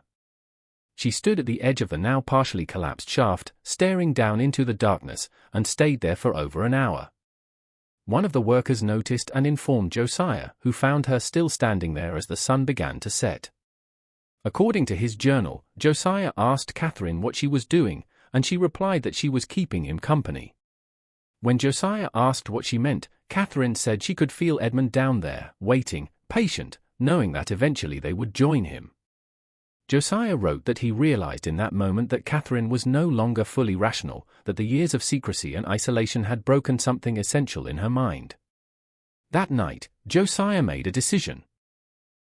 She stood at the edge of the now partially collapsed shaft, staring down into the darkness, and stayed there for over an hour. One of the workers noticed and informed Josiah, who found her still standing there as the sun began to set. According to his journal, Josiah asked Catherine what she was doing, and she replied that she was keeping him company. When Josiah asked what she meant, Catherine said she could feel Edmund down there, waiting, patient, knowing that eventually they would join him. Josiah wrote that he realized in that moment that Catherine was no longer fully rational, that the years of secrecy and isolation had broken something essential in her mind. That night, Josiah made a decision.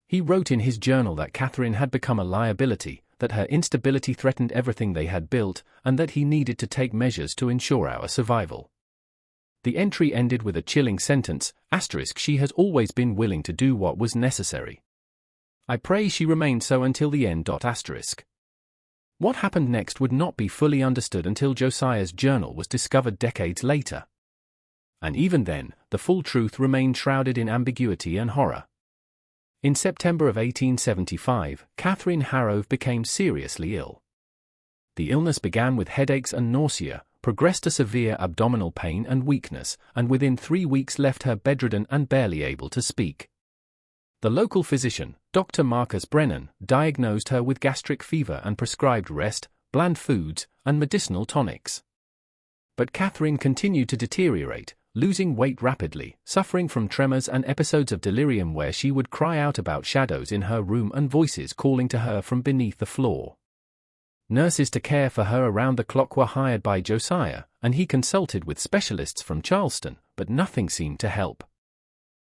He wrote in his journal that Catherine had become a liability, that her instability threatened everything they had built, and that he needed to take measures to ensure our survival. The entry ended with a chilling sentence, *, she has always been willing to do what was necessary. I pray she remained so until the end. *. What happened next would not be fully understood until Josiah's journal was discovered decades later. And even then, the full truth remained shrouded in ambiguity and horror. In September of 1875, Catherine Harrove became seriously ill. The illness began with headaches and nausea, progressed to severe abdominal pain and weakness, and within 3 weeks left her bedridden and barely able to speak. The local physician, Dr. Marcus Brennan, diagnosed her with gastric fever and prescribed rest, bland foods, and medicinal tonics. But Catherine continued to deteriorate, losing weight rapidly, suffering from tremors and episodes of delirium where she would cry out about shadows in her room and voices calling to her from beneath the floor. Nurses to care for her around the clock were hired by Josiah, and he consulted with specialists from Charleston, but nothing seemed to help.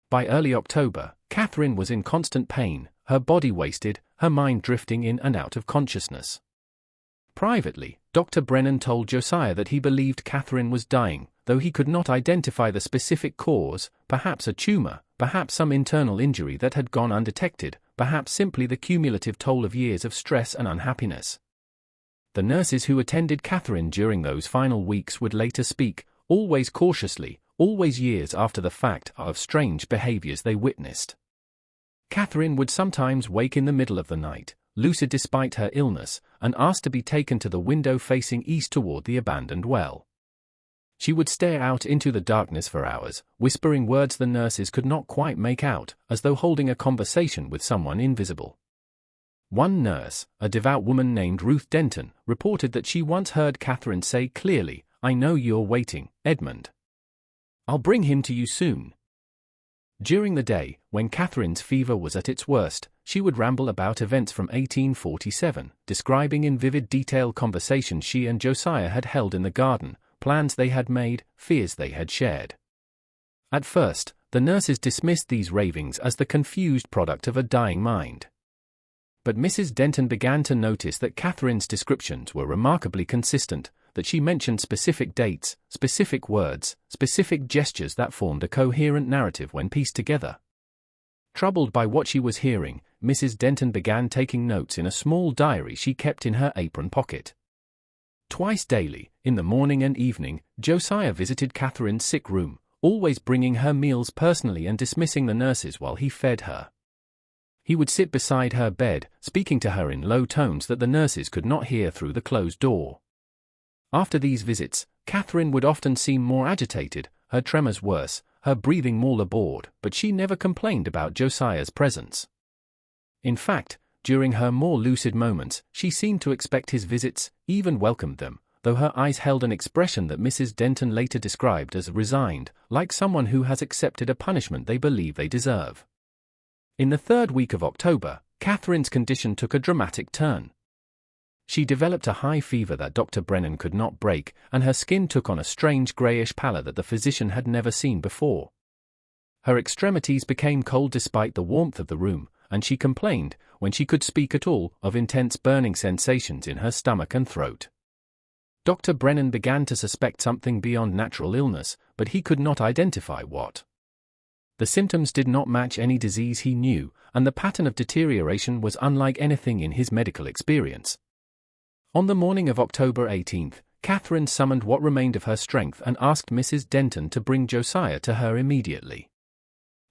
By early October, Catherine was in constant pain, her body wasted, her mind drifting in and out of consciousness. Privately, Dr. Brennan told Josiah that he believed Catherine was dying, though he could not identify the specific cause, perhaps a tumor, perhaps some internal injury that had gone undetected, perhaps simply the cumulative toll of years of stress and unhappiness. The nurses who attended Catherine during those final weeks would later speak, always cautiously, always years after the fact, of strange behaviors they witnessed. Catherine would sometimes wake in the middle of the night, lucid despite her illness, and ask to be taken to the window facing east toward the abandoned well. She would stare out into the darkness for hours, whispering words the nurses could not quite make out, as though holding a conversation with someone invisible. One nurse, a devout woman named Ruth Denton, reported that she once heard Catherine say clearly, "I know you're waiting, Edmund. I'll bring him to you soon." During the day, when Catherine's fever was at its worst, she would ramble about events from 1847, describing in vivid detail conversations she and Josiah had held in the garden, plans they had made, fears they had shared. At first, the nurses dismissed these ravings as the confused product of a dying mind. But Mrs. Denton began to notice that Catherine's descriptions were remarkably consistent, that she mentioned specific dates, specific words, specific gestures that formed a coherent narrative when pieced together. Troubled by what she was hearing, Mrs. Denton began taking notes in a small diary she kept in her apron pocket. Twice daily, in the morning and evening, Josiah visited Catherine's sick room, always bringing her meals personally and dismissing the nurses while he fed her. He would sit beside her bed, speaking to her in low tones that the nurses could not hear through the closed door. After these visits, Catherine would often seem more agitated, her tremors worse, her breathing more labored, but she never complained about Josiah's presence. In fact, during her more lucid moments, she seemed to expect his visits, even welcomed them, though her eyes held an expression that Mrs. Denton later described as resigned, like someone who has accepted a punishment they believe they deserve. In the third week of October, Catherine's condition took a dramatic turn. She developed a high fever that Dr. Brennan could not break, and her skin took on a strange grayish pallor that the physician had never seen before. Her extremities became cold despite the warmth of the room, and she complained, when she could speak at all, of intense burning sensations in her stomach and throat. Dr. Brennan began to suspect something beyond natural illness, but he could not identify what. The symptoms did not match any disease he knew, and the pattern of deterioration was unlike anything in his medical experience. On the morning of October 18th, Catherine summoned what remained of her strength and asked Mrs. Denton to bring Josiah to her immediately.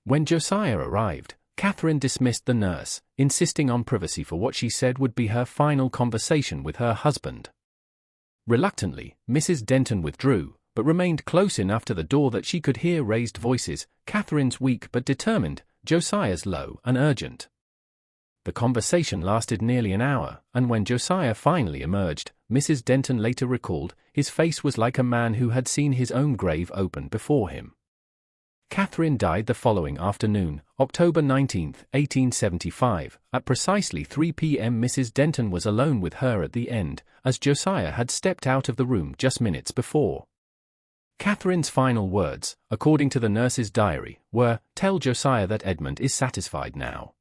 When Josiah arrived, Catherine dismissed the nurse, insisting on privacy for what she said would be her final conversation with her husband. Reluctantly, Mrs. Denton withdrew, but remained close enough to the door that she could hear raised voices, Catherine's weak but determined, Josiah's low and urgent. The conversation lasted nearly an hour, and when Josiah finally emerged, Mrs. Denton later recalled, his face was like a man who had seen his own grave open before him. Catherine died the following afternoon, October 19, 1875, at precisely 3 p.m. Mrs. Denton was alone with her at the end, as Josiah had stepped out of the room just minutes before. Catherine's final words, according to the nurse's diary, were, "Tell Josiah that Edmund is satisfied now.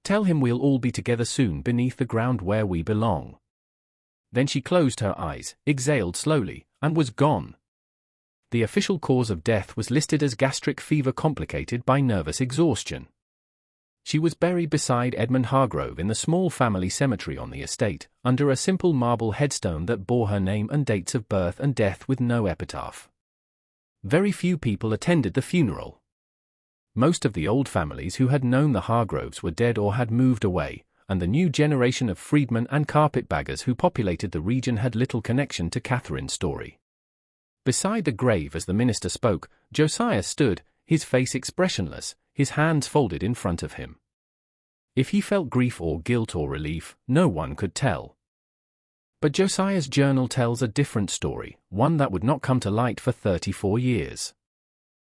Tell him we'll all be together soon beneath the ground where we belong." Then she closed her eyes, exhaled slowly, and was gone. The official cause of death was listed as gastric fever complicated by nervous exhaustion. She was buried beside Edmund Hargrove in the small family cemetery on the estate, under a simple marble headstone that bore her name and dates of birth and death with no epitaph. Very few people attended the funeral. Most of the old families who had known the Hargroves were dead or had moved away, and the new generation of freedmen and carpetbaggers who populated the region had little connection to Catherine's story. Beside the grave as the minister spoke, Josiah stood, his face expressionless, his hands folded in front of him. If he felt grief or guilt or relief, no one could tell. But Josiah's journal tells a different story, one that would not come to light for 34 years.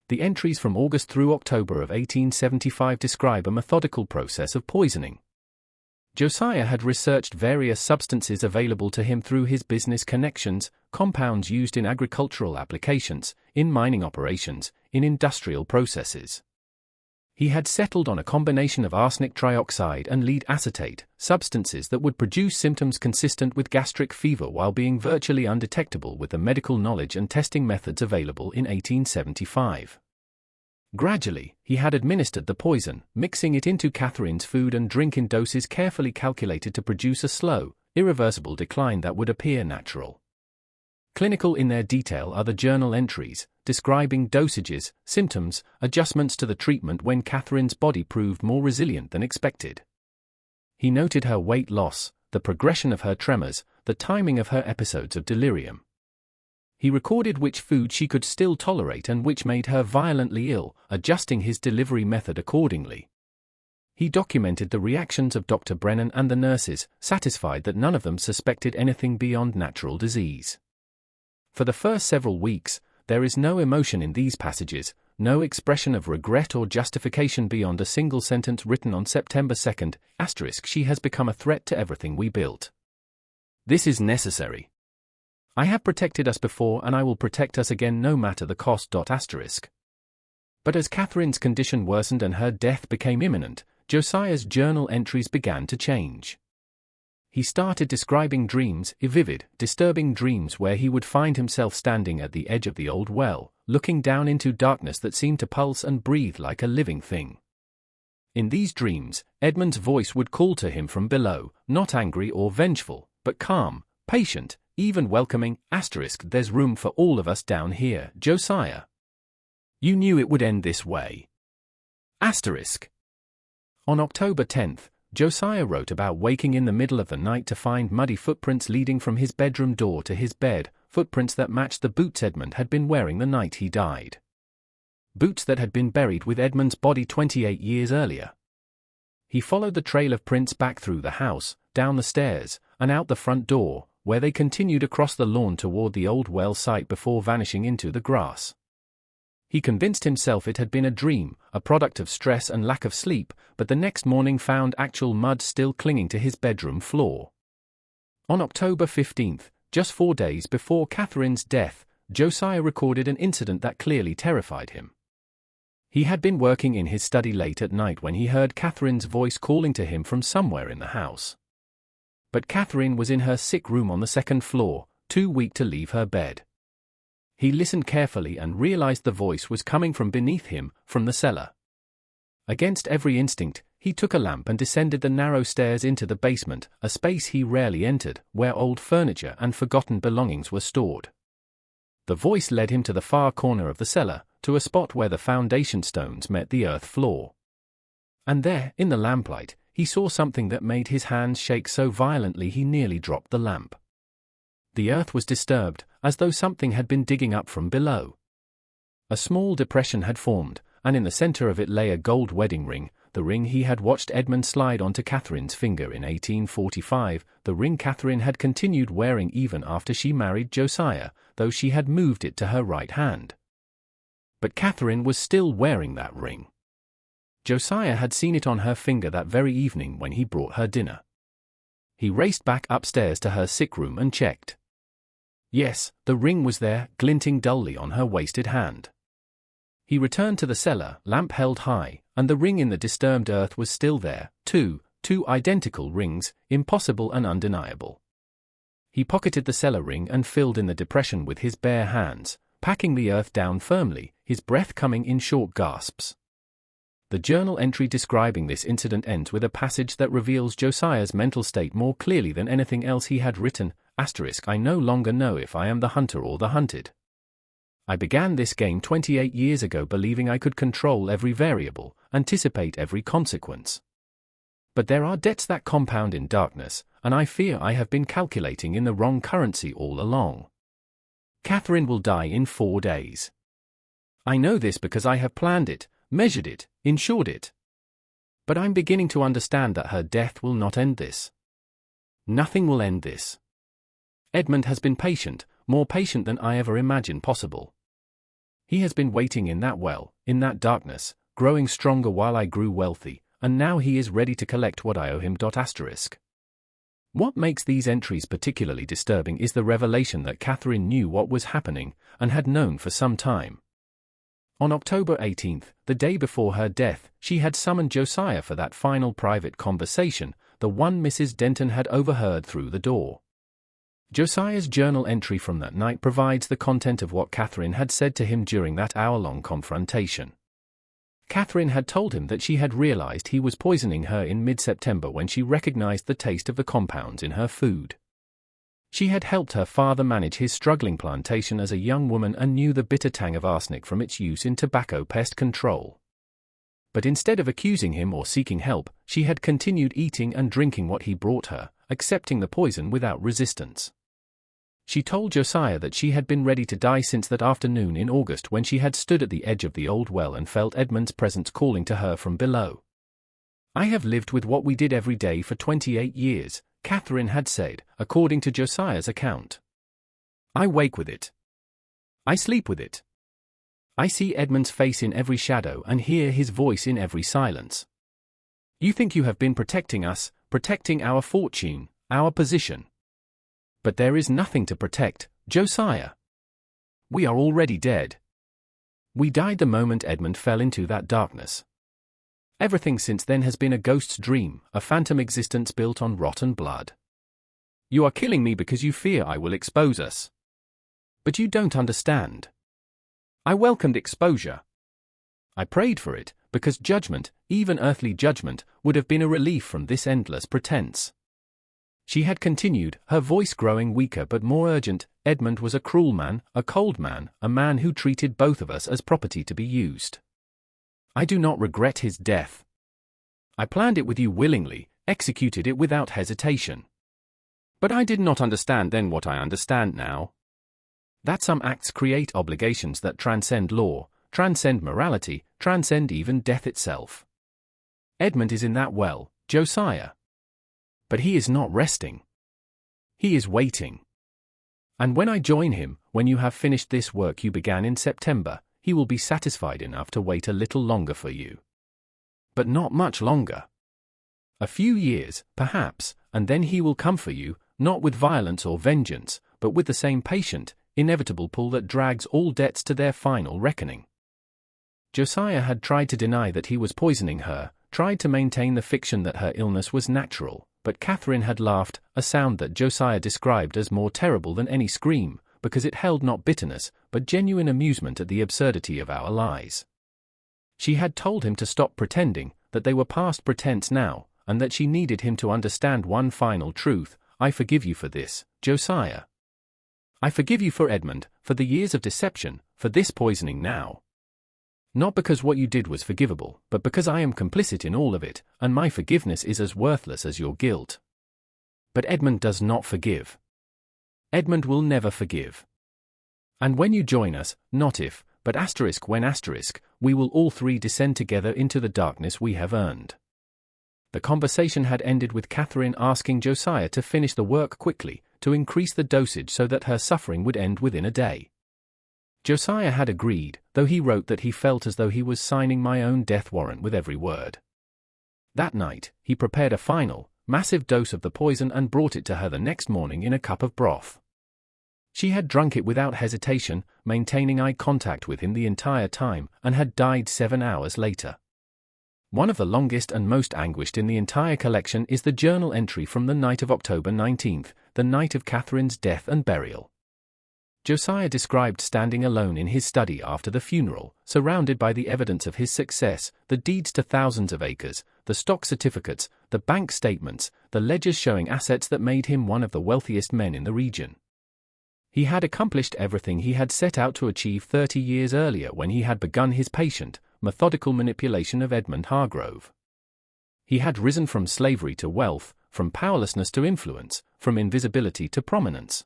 The entries from August through October of 1875 describe a methodical process of poisoning. Josiah had researched various substances available to him through his business connections, compounds used in agricultural applications, in mining operations, in industrial processes. He had settled on a combination of arsenic trioxide and lead acetate, substances that would produce symptoms consistent with gastric fever while being virtually undetectable with the medical knowledge and testing methods available in 1875. Gradually, he had administered the poison, mixing it into Catherine's food and drink in doses carefully calculated to produce a slow, irreversible decline that would appear natural. Clinical in their detail are the journal entries, describing dosages, symptoms, adjustments to the treatment when Catherine's body proved more resilient than expected. He noted her weight loss, the progression of her tremors, the timing of her episodes of delirium. He recorded which food she could still tolerate and which made her violently ill, adjusting his delivery method accordingly. He documented the reactions of Dr. Brennan and the nurses, satisfied that none of them suspected anything beyond natural disease. For the first several weeks, there is no emotion in these passages, no expression of regret or justification beyond a single sentence written on September 2, *, "She has become a threat to everything we built. This is necessary. I have protected us before and I will protect us again no matter the cost. *. But as Catherine's condition worsened and her death became imminent, Josiah's journal entries began to change. He started describing dreams, vivid, disturbing dreams where he would find himself standing at the edge of the old well, looking down into darkness that seemed to pulse and breathe like a living thing. In these dreams, Edmund's voice would call to him from below, not angry or vengeful, but calm, patient, even welcoming, *, "There's room for all of us down here, Josiah. You knew it would end this way." On October 10, Josiah wrote about waking in the middle of the night to find muddy footprints leading from his bedroom door to his bed, footprints that matched the boots Edmund had been wearing the night he died. Boots that had been buried with Edmund's body 28 years earlier. He followed the trail of prints back through the house, down the stairs, and out the front door, where they continued across the lawn toward the old well site before vanishing into the grass. He convinced himself it had been a dream, a product of stress and lack of sleep, but the next morning found actual mud still clinging to his bedroom floor. On October 15, just 4 days before Catherine's death, Josiah recorded an incident that clearly terrified him. He had been working in his study late at night when he heard Catherine's voice calling to him from somewhere in the house. But Catherine was in her sick room on the 2nd floor, too weak to leave her bed. He listened carefully and realized the voice was coming from beneath him, from the cellar. Against every instinct, he took a lamp and descended the narrow stairs into the basement, a space he rarely entered, where old furniture and forgotten belongings were stored. The voice led him to the far corner of the cellar, to a spot where the foundation stones met the earth floor. And there, in the lamplight, he saw something that made his hands shake so violently he nearly dropped the lamp. The earth was disturbed, as though something had been digging up from below. A small depression had formed, and in the center of it lay a gold wedding ring, the ring he had watched Edmund slide onto Catherine's finger in 1845, the ring Catherine had continued wearing even after she married Josiah, though she had moved it to her right hand. But Catherine was still wearing that ring. Josiah had seen it on her finger that very evening when he brought her dinner. He raced back upstairs to her sick room and checked. Yes, the ring was there, glinting dully on her wasted hand. He returned to the cellar, lamp held high, and the ring in the disturbed earth was still there, two identical rings, impossible and undeniable. He pocketed the cellar ring and filled in the depression with his bare hands, packing the earth down firmly, his breath coming in short gasps. The journal entry describing this incident ends with a passage that reveals Josiah's mental state more clearly than anything else he had written, I no longer know if I am the hunter or the hunted. I began this game 28 years ago believing I could control every variable, anticipate every consequence. But there are debts that compound in darkness, and I fear I have been calculating in the wrong currency all along. Catherine will die in 4 days. I know this because I have planned it, measured it, insured it. But I'm beginning to understand that her death will not end this. Nothing will end this. Edmund has been patient, more patient than I ever imagined possible. He has been waiting in that well, in that darkness, growing stronger while I grew wealthy, and now he is ready to collect what I owe him. What makes these entries particularly disturbing is the revelation that Catherine knew what was happening, and had known for some time. On October 18, the day before her death, she had summoned Josiah for that final private conversation, the one Mrs. Denton had overheard through the door. Josiah's journal entry from that night provides the content of what Catherine had said to him during that hour-long confrontation. Catherine had told him that she had realized he was poisoning her in mid-September when she recognized the taste of the compounds in her food. She had helped her father manage his struggling plantation as a young woman and knew the bitter tang of arsenic from its use in tobacco pest control. But instead of accusing him or seeking help, she had continued eating and drinking what he brought her, accepting the poison without resistance. She told Josiah that she had been ready to die since that afternoon in August when she had stood at the edge of the old well and felt Edmund's presence calling to her from below. I have lived with what we did every day for 28 years, Catherine had said, according to Josiah's account. I wake with it. I sleep with it. I see Edmund's face in every shadow and hear his voice in every silence. You think you have been protecting us, protecting our fortune, our position. But there is nothing to protect, Josiah. We are already dead. We died the moment Edmund fell into that darkness. Everything since then has been a ghost's dream, a phantom existence built on rotten blood. You are killing me because you fear I will expose us. But you don't understand. I welcomed exposure. I prayed for it, because judgment, even earthly judgment, would have been a relief from this endless pretense. She had continued, her voice growing weaker but more urgent. Edmund was a cruel man, a cold man, a man who treated both of us as property to be used. I do not regret his death. I planned it with you willingly, executed it without hesitation. But I did not understand then what I understand now. That some acts create obligations that transcend law, transcend morality, transcend even death itself. Edmund is in that well, Josiah. But he is not resting. He is waiting. And when I join him, when you have finished this work you began in September, he will be satisfied enough to wait a little longer for you. But not much longer. A few years, perhaps, and then he will come for you, not with violence or vengeance, but with the same patient, inevitable pull that drags all debts to their final reckoning. Josiah had tried to deny that he was poisoning her, tried to maintain the fiction that her illness was natural, but Catherine had laughed, a sound that Josiah described as more terrible than any scream, because it held not bitterness, but genuine amusement at the absurdity of our lies. She had told him to stop pretending, that they were past pretense now, and that she needed him to understand one final truth. I forgive you for this, Josiah. I forgive you for Edmund, for the years of deception, for this poisoning now. Not because what you did was forgivable, but because I am complicit in all of it, and my forgiveness is as worthless as your guilt. But Edmund does not forgive. Edmund will never forgive. And when you join us, not if, but when we will all three descend together into the darkness we have earned. The conversation had ended with Catherine asking Josiah to finish the work quickly, to increase the dosage so that her suffering would end within a day. Josiah had agreed, though he wrote that he felt as though he was signing my own death warrant with every word. That night, he prepared a final, massive dose of the poison and brought it to her the next morning in a cup of broth. She had drunk it without hesitation, maintaining eye contact with him the entire time, and had died 7 hours later. One of the longest and most anguished in the entire collection is the journal entry from the night of October 19th, the night of Catherine's death and burial. Josiah described standing alone in his study after the funeral, surrounded by the evidence of his success, the deeds to thousands of acres, the stock certificates, the bank statements, the ledgers showing assets that made him one of the wealthiest men in the region. He had accomplished everything he had set out to achieve 30 years earlier when he had begun his patient, methodical manipulation of Edmund Hargrove. He had risen from slavery to wealth, from powerlessness to influence, from invisibility to prominence.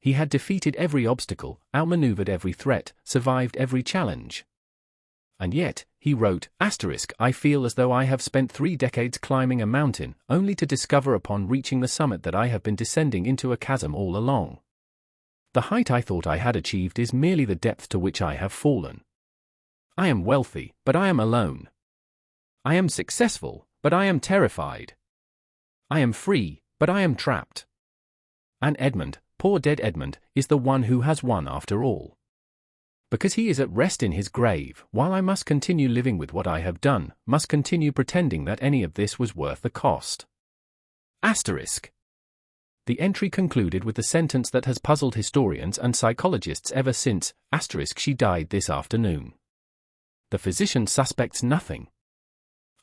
He had defeated every obstacle, outmaneuvered every threat, survived every challenge. And yet, he wrote, I feel as though I have spent 3 decades climbing a mountain, only to discover upon reaching the summit that I have been descending into a chasm all along. The height I thought I had achieved is merely the depth to which I have fallen. I am wealthy, but I am alone. I am successful, but I am terrified. I am free, but I am trapped. And Edmund, poor dead Edmund, is the one who has won after all. Because he is at rest in his grave, while I must continue living with what I have done, must continue pretending that any of this was worth the cost. The entry concluded with the sentence that has puzzled historians and psychologists ever since, she died this afternoon. The physician suspects nothing.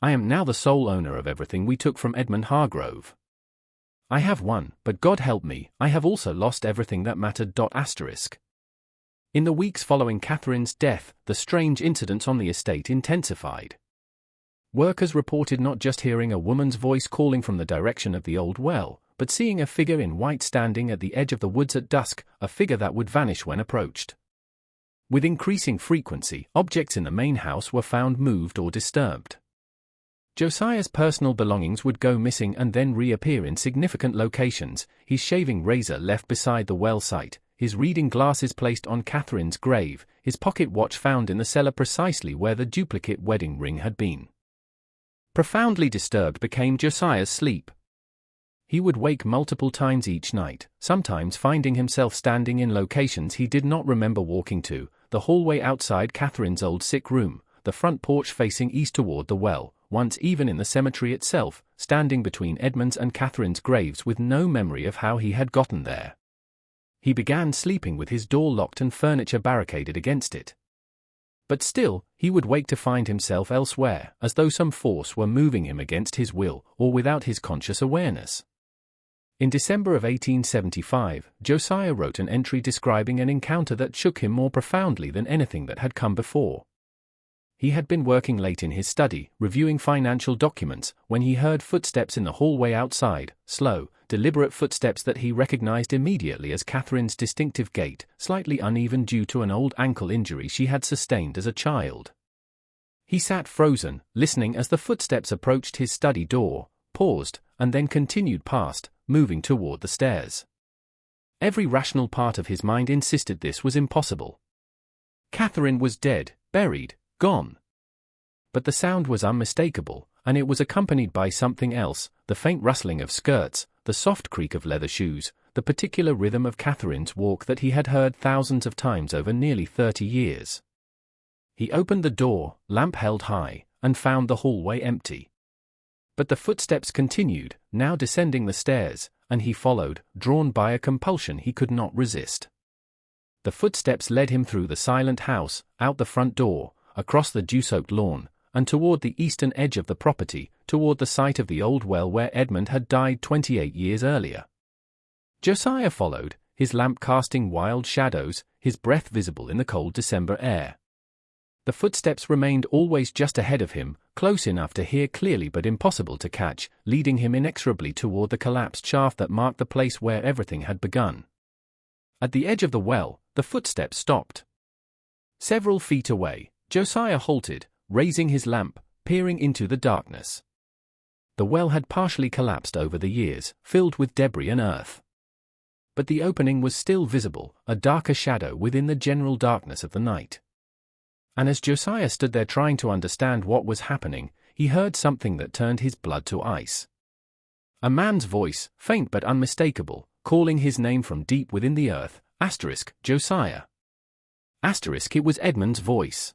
I am now the sole owner of everything we took from Edmund Hargrove. I have won, but God help me, I have also lost everything that mattered. In the weeks following Catherine's death, the strange incidents on the estate intensified. Workers reported not just hearing a woman's voice calling from the direction of the old well, but seeing a figure in white standing at the edge of the woods at dusk, a figure that would vanish when approached. With increasing frequency, objects in the main house were found moved or disturbed. Josiah's personal belongings would go missing and then reappear in significant locations, his shaving razor left beside the well site, his reading glasses placed on Catherine's grave, his pocket watch found in the cellar precisely where the duplicate wedding ring had been. Profoundly disturbed became Josiah's sleep. He would wake multiple times each night, sometimes finding himself standing in locations he did not remember walking to, the hallway outside Catherine's old sick room, the front porch facing east toward the well, once even in the cemetery itself, standing between Edmund's and Catherine's graves with no memory of how he had gotten there. He began sleeping with his door locked and furniture barricaded against it. But still, he would wake to find himself elsewhere, as though some force were moving him against his will, or without his conscious awareness. In December of 1875, Josiah wrote an entry describing an encounter that shook him more profoundly than anything that had come before. He had been working late in his study, reviewing financial documents, when he heard footsteps in the hallway outside, slow, deliberate footsteps that he recognized immediately as Catherine's distinctive gait, slightly uneven due to an old ankle injury she had sustained as a child. He sat frozen, listening as the footsteps approached his study door, paused, and then continued past, moving toward the stairs. Every rational part of his mind insisted this was impossible. Catherine was dead, buried, gone. But the sound was unmistakable, and it was accompanied by something else, the faint rustling of skirts, the soft creak of leather shoes, the particular rhythm of Catherine's walk that he had heard thousands of times over nearly 30 years. He opened the door, lamp held high, and found the hallway empty. But the footsteps continued, now descending the stairs, and he followed, drawn by a compulsion he could not resist. The footsteps led him through the silent house, out the front door, across the dew-soaked lawn, and toward the eastern edge of the property, toward the site of the old well where Edmund had died 28 years earlier. Josiah followed, his lamp casting wild shadows, his breath visible in the cold December air. The footsteps remained always just ahead of him, close enough to hear clearly but impossible to catch, leading him inexorably toward the collapsed shaft that marked the place where everything had begun. At the edge of the well, the footsteps stopped. Several feet away, Josiah halted, raising his lamp, peering into the darkness. The well had partially collapsed over the years, filled with debris and earth. But the opening was still visible, a darker shadow within the general darkness of the night. And as Josiah stood there trying to understand what was happening, he heard something that turned his blood to ice. A man's voice, faint but unmistakable, calling his name from deep within the earth, Josiah. It was Edmund's voice.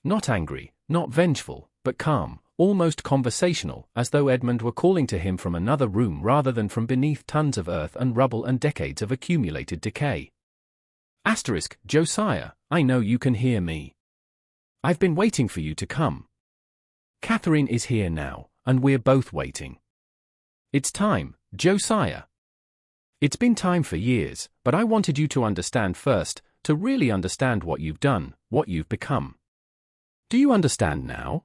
Not angry, not vengeful, but calm, almost conversational, as though Edmund were calling to him from another room rather than from beneath tons of earth and rubble and decades of accumulated decay. Josiah, I know you can hear me. I've been waiting for you to come. Catherine is here now, and we're both waiting. It's time, Josiah. It's been time for years, but I wanted you to understand first, to really understand what you've done, what you've become. Do you understand now?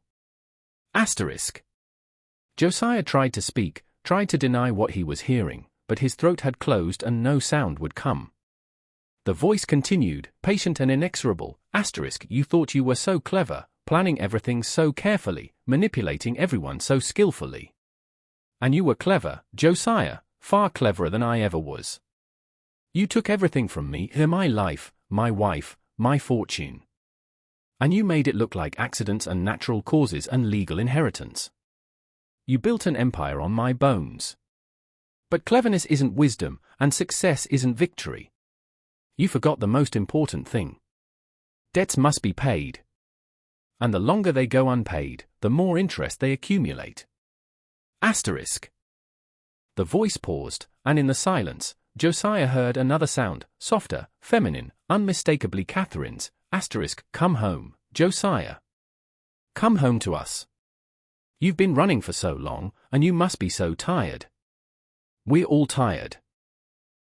Josiah tried to speak, tried to deny what he was hearing, but his throat had closed and no sound would come. The voice continued, patient and inexorable, you thought you were so clever, planning everything so carefully, manipulating everyone so skillfully. And you were clever, Josiah, far cleverer than I ever was. You took everything from me, my life, my wife, my fortune. And you made it look like accidents and natural causes and legal inheritance. You built an empire on my bones. But cleverness isn't wisdom, and success isn't victory. You forgot the most important thing. Debts must be paid. And the longer they go unpaid, the more interest they accumulate. The voice paused, and in the silence, Josiah heard another sound, softer, feminine, unmistakably Catherine's. Come home, Josiah. Come home to us. You've been running for so long, and you must be so tired. We're all tired.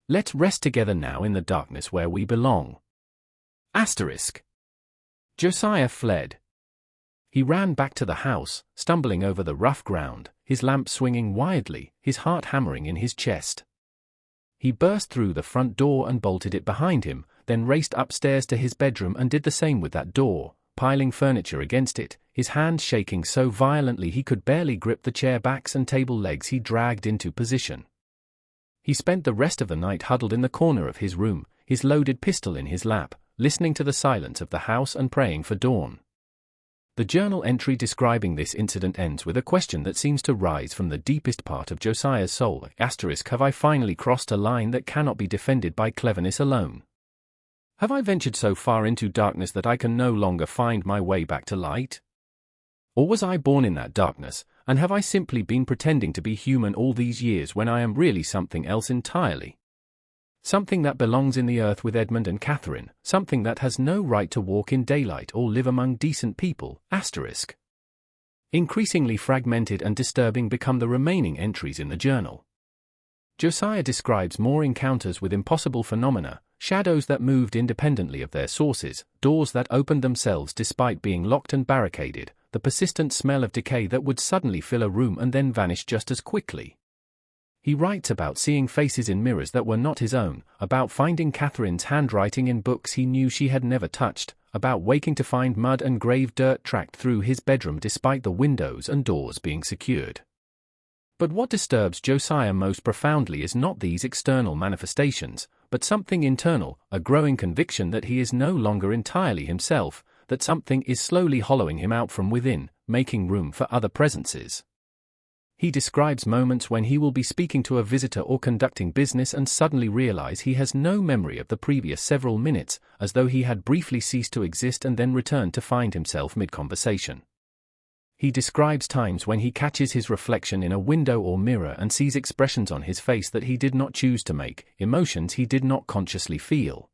Let's rest together now in the darkness where we belong. Josiah fled. He ran back to the house, stumbling over the rough ground, his lamp swinging wildly, his heart hammering in his chest. He burst through the front door and bolted it behind him, then raced upstairs to his bedroom and did the same with that door, piling furniture against it, his hands shaking so violently he could barely grip the chair backs and table legs he dragged into position. He spent the rest of the night huddled in the corner of his room, his loaded pistol in his lap, listening to the silence of the house and praying for dawn. The journal entry describing this incident ends with a question that seems to rise from the deepest part of Josiah's soul. Have I finally crossed a line that cannot be defended by cleverness alone? Have I ventured so far into darkness that I can no longer find my way back to light? Or was I born in that darkness, and have I simply been pretending to be human all these years when I am really something else entirely? Something that belongs in the earth with Edmund and Catherine, something that has no right to walk in daylight or live among decent people, *. Increasingly fragmented and disturbing become the remaining entries in the journal. Josiah describes more encounters with impossible phenomena, shadows that moved independently of their sources, doors that opened themselves despite being locked and barricaded, the persistent smell of decay that would suddenly fill a room and then vanish just as quickly. He writes about seeing faces in mirrors that were not his own, about finding Catherine's handwriting in books he knew she had never touched, about waking to find mud and grave dirt tracked through his bedroom despite the windows and doors being secured. But what disturbs Josiah most profoundly is not these external manifestations, but something internal, a growing conviction that he is no longer entirely himself, that something is slowly hollowing him out from within, making room for other presences. He describes moments when he will be speaking to a visitor or conducting business and suddenly realize he has no memory of the previous several minutes, as though he had briefly ceased to exist and then returned to find himself mid-conversation. He describes times when he catches his reflection in a window or mirror and sees expressions on his face that he did not choose to make, emotions he did not consciously feel.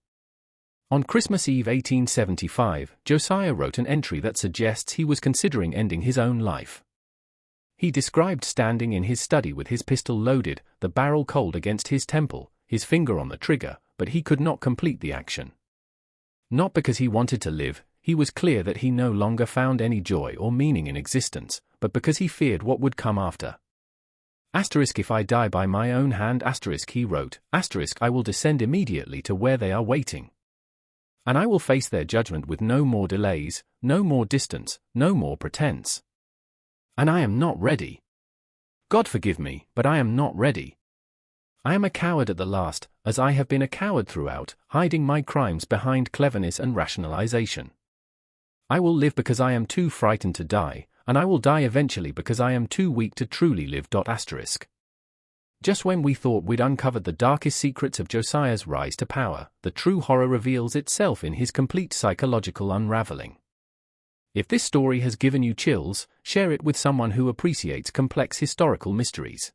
On Christmas Eve 1875, Josiah wrote an entry that suggests he was considering ending his own life. He described standing in his study with his pistol loaded, the barrel cold against his temple, his finger on the trigger, but he could not complete the action. Not because he wanted to live, He was clear that he no longer found any joy or meaning in existence, but because he feared what would come after. If I die by my own hand, he wrote, I will descend immediately to where they are waiting. And I will face their judgment with no more delays, no more distance, no more pretense. And I am not ready. God forgive me, but I am not ready. I am a coward at the last, as I have been a coward throughout, hiding my crimes behind cleverness and rationalization. I will live because I am too frightened to die, and I will die eventually because I am too weak to truly live. Just when we thought we'd uncovered the darkest secrets of Josiah's rise to power, the true horror reveals itself in his complete psychological unraveling. If this story has given you chills, share it with someone who appreciates complex historical mysteries.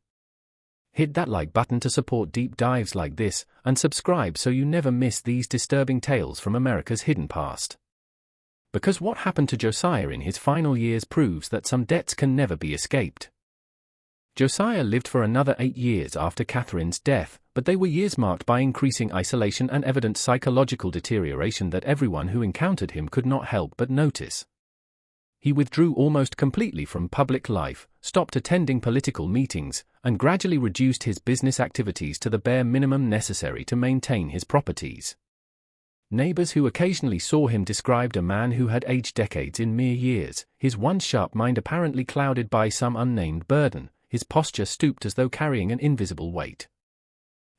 Hit that like button to support deep dives like this, and subscribe so you never miss these disturbing tales from America's hidden past. Because what happened to Josiah in his final years proves that some debts can never be escaped. Josiah lived for another 8 years after Catherine's death, but they were years marked by increasing isolation and evident psychological deterioration that everyone who encountered him could not help but notice. He withdrew almost completely from public life, stopped attending political meetings, and gradually reduced his business activities to the bare minimum necessary to maintain his properties. Neighbors who occasionally saw him described a man who had aged decades in mere years, his once sharp mind apparently clouded by some unnamed burden, his posture stooped as though carrying an invisible weight.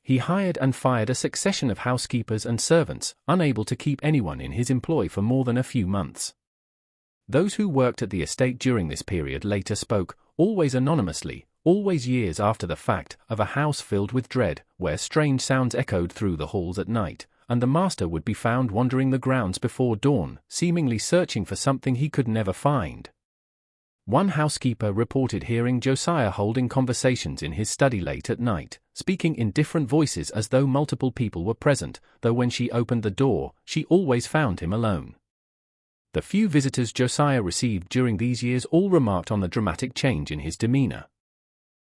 He hired and fired a succession of housekeepers and servants, unable to keep anyone in his employ for more than a few months. Those who worked at the estate during this period later spoke, always anonymously, always years after the fact, of a house filled with dread, where strange sounds echoed through the halls at night, and the master would be found wandering the grounds before dawn, seemingly searching for something he could never find. One housekeeper reported hearing Josiah holding conversations in his study late at night, speaking in different voices as though multiple people were present, though when she opened the door, she always found him alone. The few visitors Josiah received during these years all remarked on the dramatic change in his demeanor.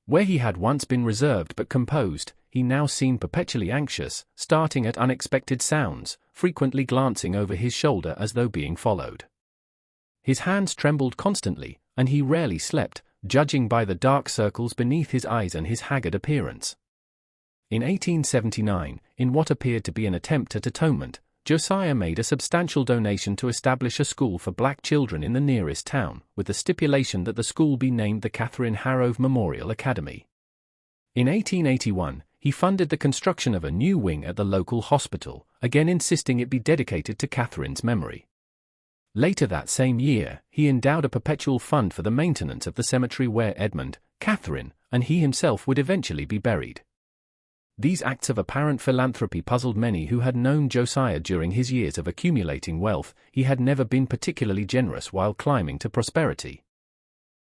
Where he had once been reserved but composed, he now seemed perpetually anxious, starting at unexpected sounds, frequently glancing over his shoulder as though being followed. His hands trembled constantly, and he rarely slept, judging by the dark circles beneath his eyes and his haggard appearance. In 1879, in what appeared to be an attempt at atonement, Josiah made a substantial donation to establish a school for black children in the nearest town, with the stipulation that the school be named the Catherine Harrove Memorial Academy. In 1881, he funded the construction of a new wing at the local hospital, again insisting it be dedicated to Catherine's memory. Later that same year, he endowed a perpetual fund for the maintenance of the cemetery where Edmund, Catherine, and he himself would eventually be buried. These acts of apparent philanthropy puzzled many who had known Josiah during his years of accumulating wealth. He had never been particularly generous while climbing to prosperity.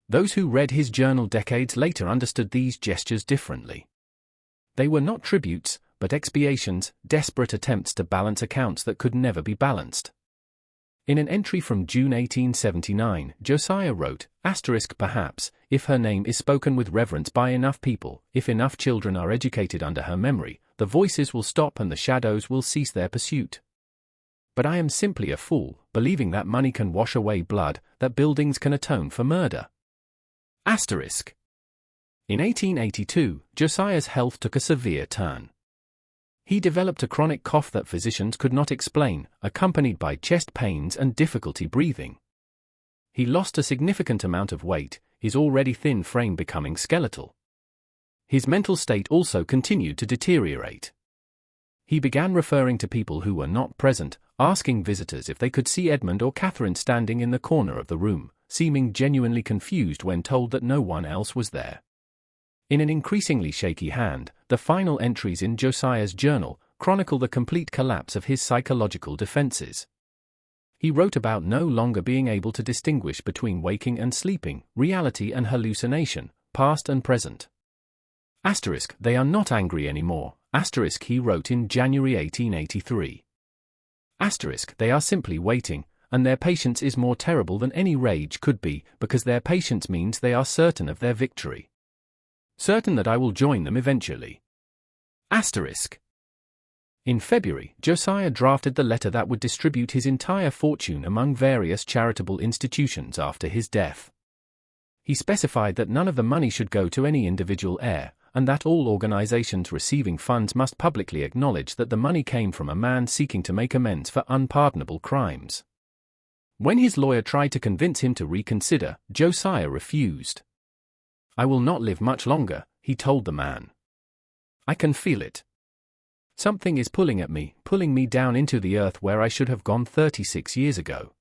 Those who read his journal decades later understood these gestures differently. They were not tributes, but expiations, desperate attempts to balance accounts that could never be balanced. In an entry from June 1879, Josiah wrote, "Perhaps, if her name is spoken with reverence by enough people, if enough children are educated under her memory, the voices will stop and the shadows will cease their pursuit. But I am simply a fool, believing that money can wash away blood, that buildings can atone for murder." In 1882, Josiah's health took a severe turn. He developed a chronic cough that physicians could not explain, accompanied by chest pains and difficulty breathing. He lost a significant amount of weight, his already thin frame becoming skeletal. His mental state also continued to deteriorate. He began referring to people who were not present, asking visitors if they could see Edmund or Catherine standing in the corner of the room, seeming genuinely confused when told that no one else was there. In an increasingly shaky hand, the final entries in Josiah's journal chronicle the complete collapse of his psychological defenses. He wrote about no longer being able to distinguish between waking and sleeping, reality and hallucination, past and present. They are not angry anymore, he wrote in January 1883. They are simply waiting, and their patience is more terrible than any rage could be, because their patience means they are certain of their victory. Certain that I will join them eventually. In February, Josiah drafted the letter that would distribute his entire fortune among various charitable institutions after his death. He specified that none of the money should go to any individual heir, and that all organizations receiving funds must publicly acknowledge that the money came from a man seeking to make amends for unpardonable crimes. When his lawyer tried to convince him to reconsider, Josiah refused. "I will not live much longer," he told the man. "I can feel it. Something is pulling at me, pulling me down into the earth where I should have gone 36 years ago."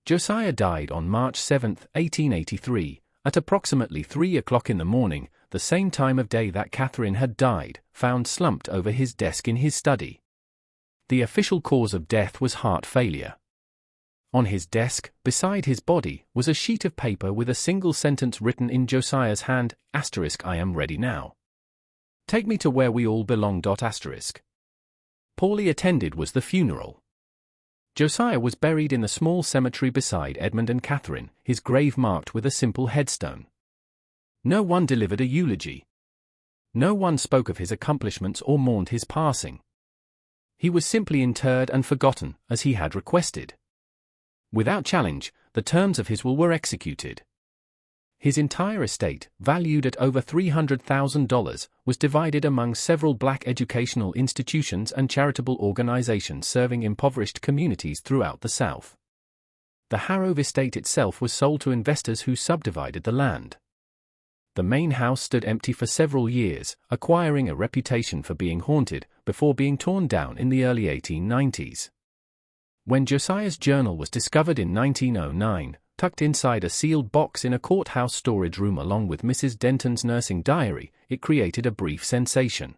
Josiah died on March 7, 1883, at approximately 3 o'clock in the morning, the same time of day that Catherine had died, found slumped over his desk in his study. The official cause of death was heart failure. On his desk, beside his body, was a sheet of paper with a single sentence written in Josiah's hand, "I am ready now. Take me to where we all belong." Poorly attended was the funeral. Josiah was buried in the small cemetery beside Edmund and Catherine, his grave marked with a simple headstone. No one delivered a eulogy. No one spoke of his accomplishments or mourned his passing. He was simply interred and forgotten, as he had requested. Without challenge, the terms of his will were executed. His entire estate, valued at over $300,000, was divided among several black educational institutions and charitable organizations serving impoverished communities throughout the South. The Harrove estate itself was sold to investors who subdivided the land. The main house stood empty for several years, acquiring a reputation for being haunted, before being torn down in the early 1890s. When Josiah's journal was discovered in 1909, tucked inside a sealed box in a courthouse storage room along with Mrs. Denton's nursing diary, it created a brief sensation.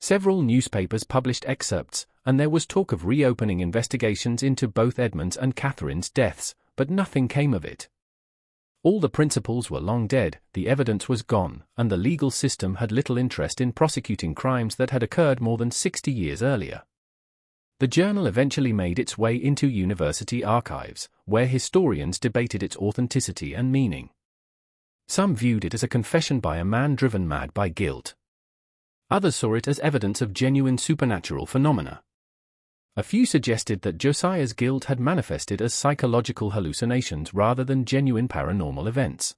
Several newspapers published excerpts, and there was talk of reopening investigations into both Edmund's and Catherine's deaths, but nothing came of it. All the principals were long dead, the evidence was gone, and the legal system had little interest in prosecuting crimes that had occurred more than 60 years earlier. The journal eventually made its way into university archives, where historians debated its authenticity and meaning. Some viewed it as a confession by a man driven mad by guilt. Others saw it as evidence of genuine supernatural phenomena. A few suggested that Josiah's guilt had manifested as psychological hallucinations rather than genuine paranormal events.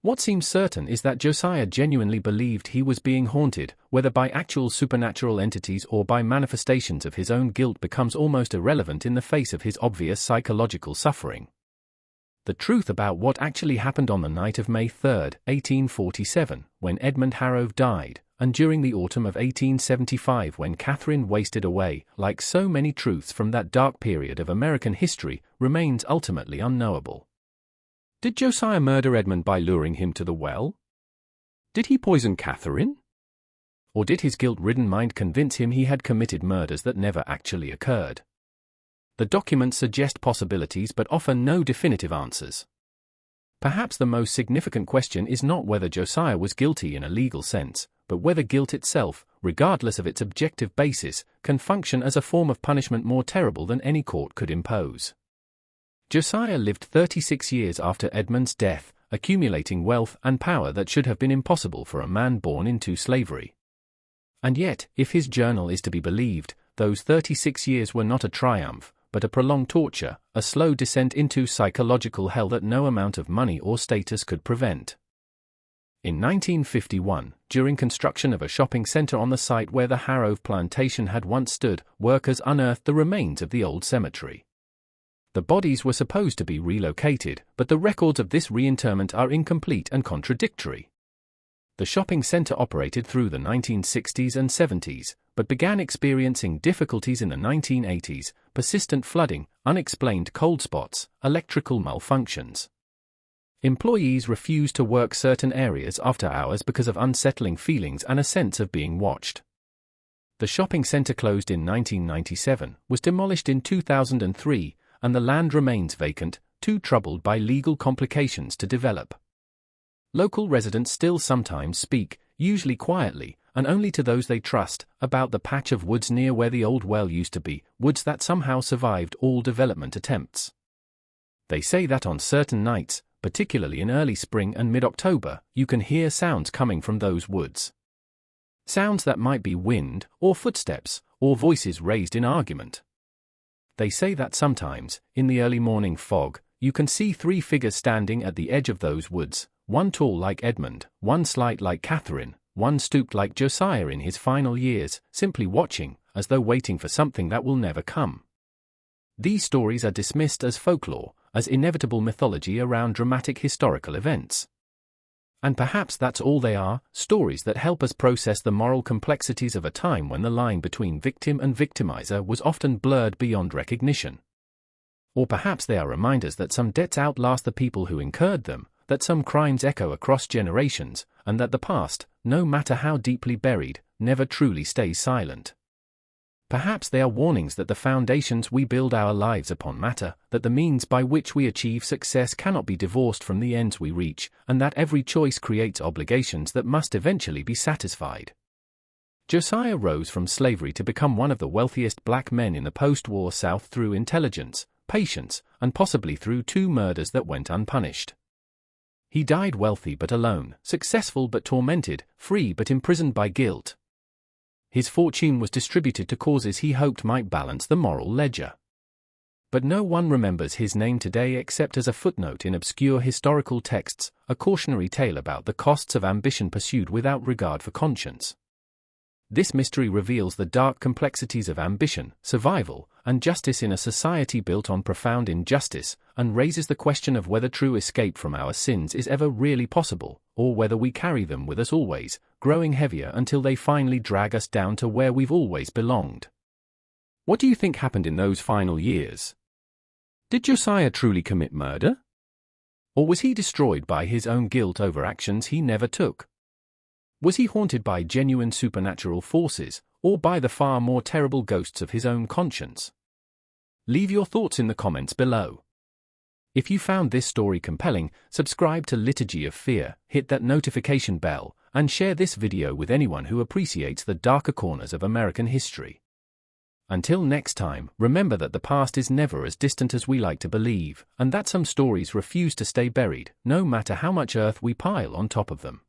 What seems certain is that Josiah genuinely believed he was being haunted, whether by actual supernatural entities or by manifestations of his own guilt becomes almost irrelevant in the face of his obvious psychological suffering. The truth about what actually happened on the night of May 3, 1847, when Edmund Harrove died, and during the autumn of 1875 when Catherine wasted away, like so many truths from that dark period of American history, remains ultimately unknowable. Did Josiah murder Edmund by luring him to the well? Did he poison Catherine? Or did his guilt-ridden mind convince him he had committed murders that never actually occurred? The documents suggest possibilities but offer no definitive answers. Perhaps the most significant question is not whether Josiah was guilty in a legal sense, but whether guilt itself, regardless of its objective basis, can function as a form of punishment more terrible than any court could impose. Josiah lived 36 years after Edmund's death, accumulating wealth and power that should have been impossible for a man born into slavery. And yet, if his journal is to be believed, those 36 years were not a triumph, but a prolonged torture, a slow descent into psychological hell that no amount of money or status could prevent. In 1951, during construction of a shopping center on the site where the Harrove plantation had once stood, workers unearthed the remains of the old cemetery. The bodies were supposed to be relocated, but the records of this reinterment are incomplete and contradictory. The shopping center operated through the 1960s and 70s, but began experiencing difficulties in the 1980s, persistent flooding, unexplained cold spots, electrical malfunctions. Employees refused to work certain areas after hours because of unsettling feelings and a sense of being watched. The shopping center closed in 1997, was demolished in 2003, and the land remains vacant, too troubled by legal complications to develop. Local residents still sometimes speak, usually quietly, and only to those they trust, about the patch of woods near where the old well used to be, woods that somehow survived all development attempts. They say that on certain nights, particularly in early spring and mid-October, you can hear sounds coming from those woods. Sounds that might be wind, or footsteps, or voices raised in argument. They say that sometimes, in the early morning fog, you can see 3 figures standing at the edge of those woods, one tall like Edmund, one slight like Catherine, one stooped like Josiah in his final years, simply watching, as though waiting for something that will never come. These stories are dismissed as folklore, as inevitable mythology around dramatic historical events. And perhaps that's all they are, stories that help us process the moral complexities of a time when the line between victim and victimizer was often blurred beyond recognition. Or perhaps they are reminders that some debts outlast the people who incurred them, that some crimes echo across generations, and that the past, no matter how deeply buried, never truly stays silent. Perhaps they are warnings that the foundations we build our lives upon matter, that the means by which we achieve success cannot be divorced from the ends we reach, and that every choice creates obligations that must eventually be satisfied. Josiah rose from slavery to become one of the wealthiest black men in the post-war South through intelligence, patience, and possibly through 2 murders that went unpunished. He died wealthy but alone, successful but tormented, free but imprisoned by guilt. His fortune was distributed to causes he hoped might balance the moral ledger. But no one remembers his name today except as a footnote in obscure historical texts, a cautionary tale about the costs of ambition pursued without regard for conscience. This mystery reveals the dark complexities of ambition, survival, and justice in a society built on profound injustice, and raises the question of whether true escape from our sins is ever really possible, or whether we carry them with us always, growing heavier until they finally drag us down to where we've always belonged. What do you think happened in those final years? Did Josiah truly commit murder? Or was he destroyed by his own guilt over actions he never took? Was he haunted by genuine supernatural forces, or by the far more terrible ghosts of his own conscience? Leave your thoughts in the comments below. If you found this story compelling, subscribe to Liturgy of Fear, hit that notification bell, and share this video with anyone who appreciates the darker corners of American history. Until next time, remember that the past is never as distant as we like to believe, and that some stories refuse to stay buried, no matter how much earth we pile on top of them.